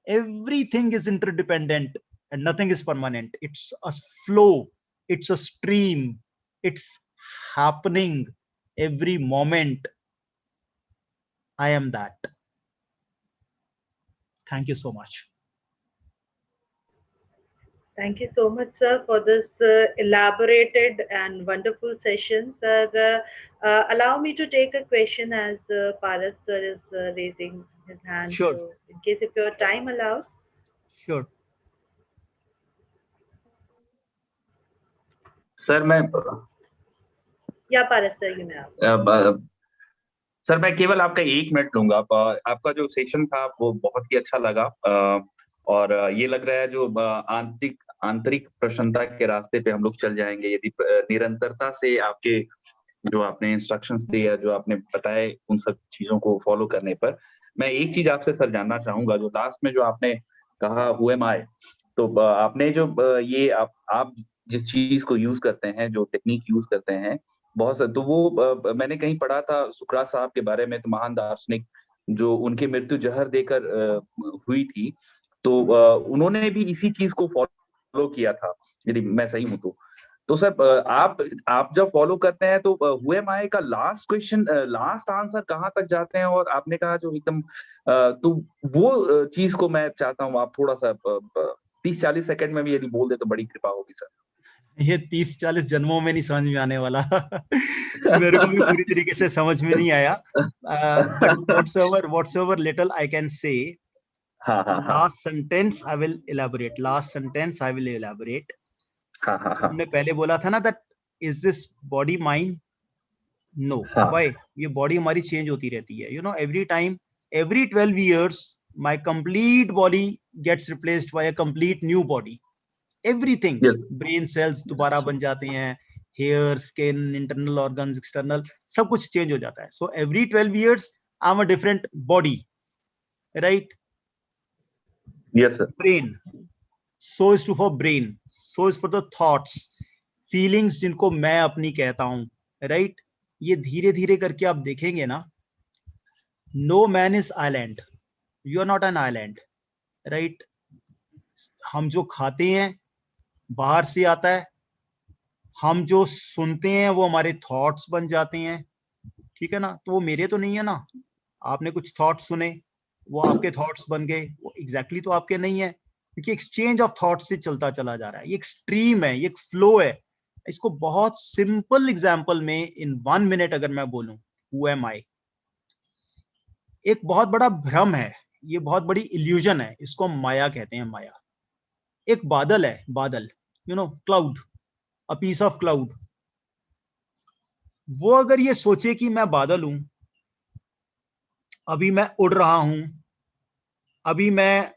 Everything is interdependent and nothing is permanent. It's a flow, it's a stream, it's happening every moment. I am that. Thank you so much. Thank you so much, sir, for this elaborated and wonderful session. Sir, allow me to take a question as Paras sir is raising his hand. Sure. So, in case if your time allows. Sure. Sir मैं Yeah, Paras sir, you may have. Sir मैं केवल आपका 1 minute लूंगा। आपका जो session था वो बहुत ही अच्छा लगा, और ये लग रहा है जो आंतरिक प्रसन्नता के रास्ते पे हम लोग चल जाएंगे यदि निरंतरता से आपके जो आपने इंस्ट्रक्शंस दिए या जो आपने बताए उन सब चीजों को फॉलो करने पर। मैं एक चीज आपसे सर जानना चाहूंगा, जो लास्ट में जो आपने कहा हु एम आई, तो आपने जो ये आप जिस चीज को यूज करते हैं, जो टेक्निक यूज करते हैं बहुत सारे, तो वो मैंने कहीं पढ़ा था सुकरात साहब के बारे में, तो महान दार्शनिक जो उनकी मृत्यु जहर देकर हुई थी, तो उन्होंने भी इसी चीज को फॉलो किया था यदि मैं सही हूं तो सर आप जब फॉलो करते हैं तो हु एम आई का लास्ट क्वेश्चन, लास्ट आंसर कहाँ तक जाते हैं? और आपने कहा जो एकदम तो वो चीज को मैं चाहता हूँ आप थोड़ा सा 30-40 सेकंड में भी यदि बोल दे तो बड़ी कृपा होगी सर। ये 30-40 जन्मों में नहीं समझ में आने वाला मेरे को भी पूरी तरीके से समझ में नहीं आया, but whatsoever little I can say, last sentence I will elaborate. हमने पहले बोला था ना that is this body mine? No. Why? ये बॉडी हमारी चेंज होती रहती है, you know, every time, every 12 years my complete body gets replaced by a complete new body. Everything, brain cells दोबारा बन जाते हैं, hair, skin, internal organs, external, सब कुछ चेंज हो जाता है. So every 12 years I'm a different body, right? Yes sir. Brain, so is true for brain, so is for the thoughts, feelings जिनको मैं अपनी कहता हूँ, right? ये धीरे धीरे करके आप देखेंगे ना, no man is island, you are not an island, right? हम जो खाते हैं बाहर से आता है, हम जो सुनते हैं वो हमारे थॉट्स बन जाते हैं, ठीक है ना? तो वो मेरे तो नहीं है ना, आपने कुछ थॉट्स सुने, वो आपके थॉट्स बन गए, वो एग्जैक्टली तो आपके नहीं है, क्योंकि एक्सचेंज ऑफ थॉट्स से चलता चला जा रहा है. ये एक स्ट्रीम है, ये एक फ्लो है. इसको बहुत सिंपल एग्जांपल में इन 1 मिनट अगर मैं बोलूं, हु एम आई, एक बहुत बड़ा भ्रम है, ये बहुत बड़ी इल्यूजन है, इसको माया कहते हैं. माया एक बादल है, बादल, you know, cloud, a piece of cloud. वो अगर ये सोचे कि मैं बादल हूं, अभी मैं उड़ रहा हूं, अभी मैं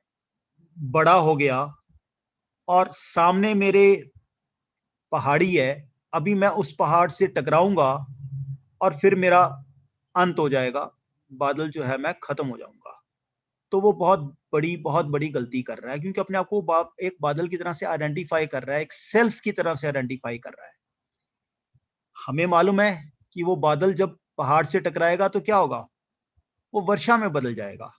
बड़ा हो गया और सामने मेरे पहाड़ी है, अभी मैं उस पहाड़ से टकराऊंगा और फिर मेरा अंत हो जाएगा, बादल जो है मैं खत्म हो जाऊंगा। तो वो बहुत बड़ी गलती कर रहा है, क्योंकि अपने आप को एक बादल की तरह से आइडेंटिफाई कर रहा है, एक सेल्फ की तरह से आइडेंटिफाई कर रहा है। हमें मालूम है कि वो बादल जब पहाड़ से टकराएगा तो क्या होगा, वो वर्षा में बदल जाएगा।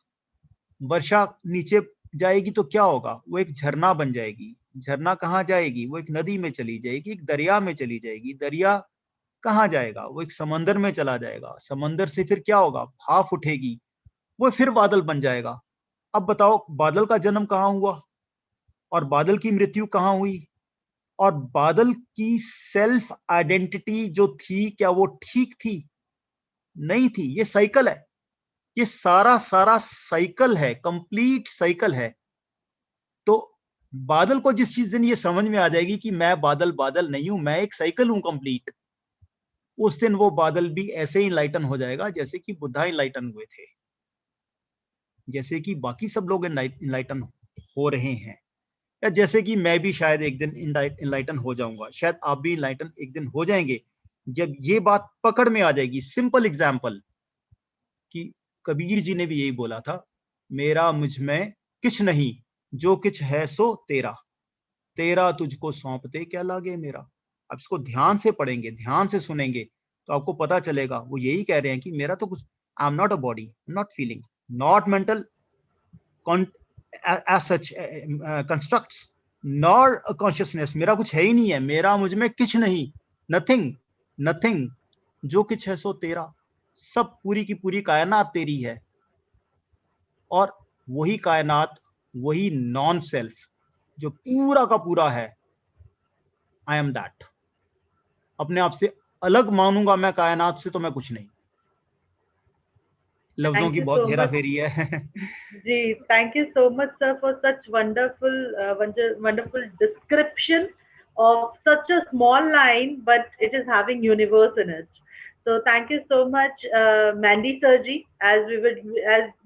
वर्षा नीचे जाएगी तो क्या होगा, वो एक झरना बन जाएगी। झरना कहाँ जाएगी, वो एक नदी में चली जाएगी, एक दरिया में चली जाएगी। दरिया कहाँ जाएगा, वो एक समंदर में चला जाएगा। समंदर से फिर क्या होगा, भाप उठेगी, वो फिर बादल बन जाएगा। अब बताओ, बादल का जन्म कहाँ हुआ और बादल की मृत्यु कहाँ हुई, और बादल की सेल्फ आइडेंटिटी जो थी, क्या वो ठीक थी? नहीं थी। ये साइकिल है, ये सारा साइकिल है, कंप्लीट साइकिल है। तो बादल को जिस दिन ये समझ में आ जाएगी कि मैं बादल नहीं हूं, मैं एक साइकिल हूं कंप्लीट, उस दिन वो बादल भी ऐसे ही इनलाइटन हो जाएगा जैसे कि बुद्धा इनलाइटन हुए थे, जैसे कि बाकी सब लोग इनलाइटन हो रहे हैं, या जैसे कि मैं भी शायद एक दिन इनलाइटन हो जाऊंगा, शायद आप भी इनलाइटन एक दिन हो जाएंगे, जब ये बात पकड़ में आ जाएगी। सिंपल एग्जाम्पल कि कबीर जी ने भी यही बोला था, मेरा मुझ में किछ नहीं, जो किछ है सो तेरा, तेरा तुझको सौंपते क्या लागे मेरा। आप इसको ध्यान से पढ़ेंगे, ध्यान से सुनेंगे, तो आपको पता चलेगा वो यही कह रहे हैं कि मेरा तो कुछ, I am not a body, not feeling, not mental as such constructs, nor a consciousness, मेरा कुछ है ही नहीं है, मेरा मुझ में किछ नहीं, नथिंग, नथिंग, जो कुछ है सो तेरा, सब पूरी की पूरी कायनात तेरी है। और वही कायनात, वही नॉन सेल्फ जो पूरा का पूरा है, आई एम दैट। अपने आप से अलग मानूंगा मैं कायनात से तो मैं कुछ नहीं। लफ्जों Thank की you बहुत so हेरा much. फेरी है। Ji, thank you so much, sir, for such wonderful description of such a small line, but it is having universe in it. So thank you so much, Mandy Surji, as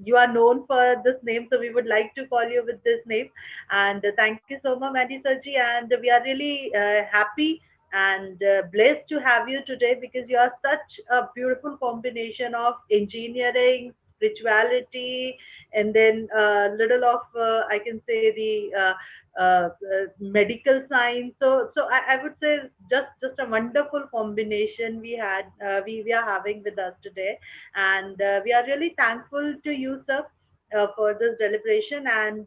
you are known for this name, so we would like to call you with this name. And thank you so much, Mandy Surji, and we are really happy and blessed to have you today, because you are such a beautiful combination of engineering, spirituality, and then a little of I can say the medical science. So I would say just a wonderful combination we are having with us today, and we are really thankful to you, sir, for this deliberation. And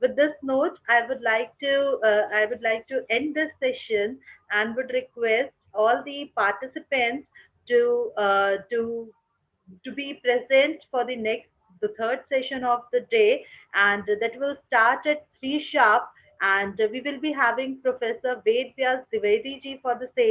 with this note, I would like to end this session, and would request all the participants to uh, to to be present for the third session of the day, and that will start at 3 sharp. And we will be having Professor Ved Vyas Dwivedi ji for the same.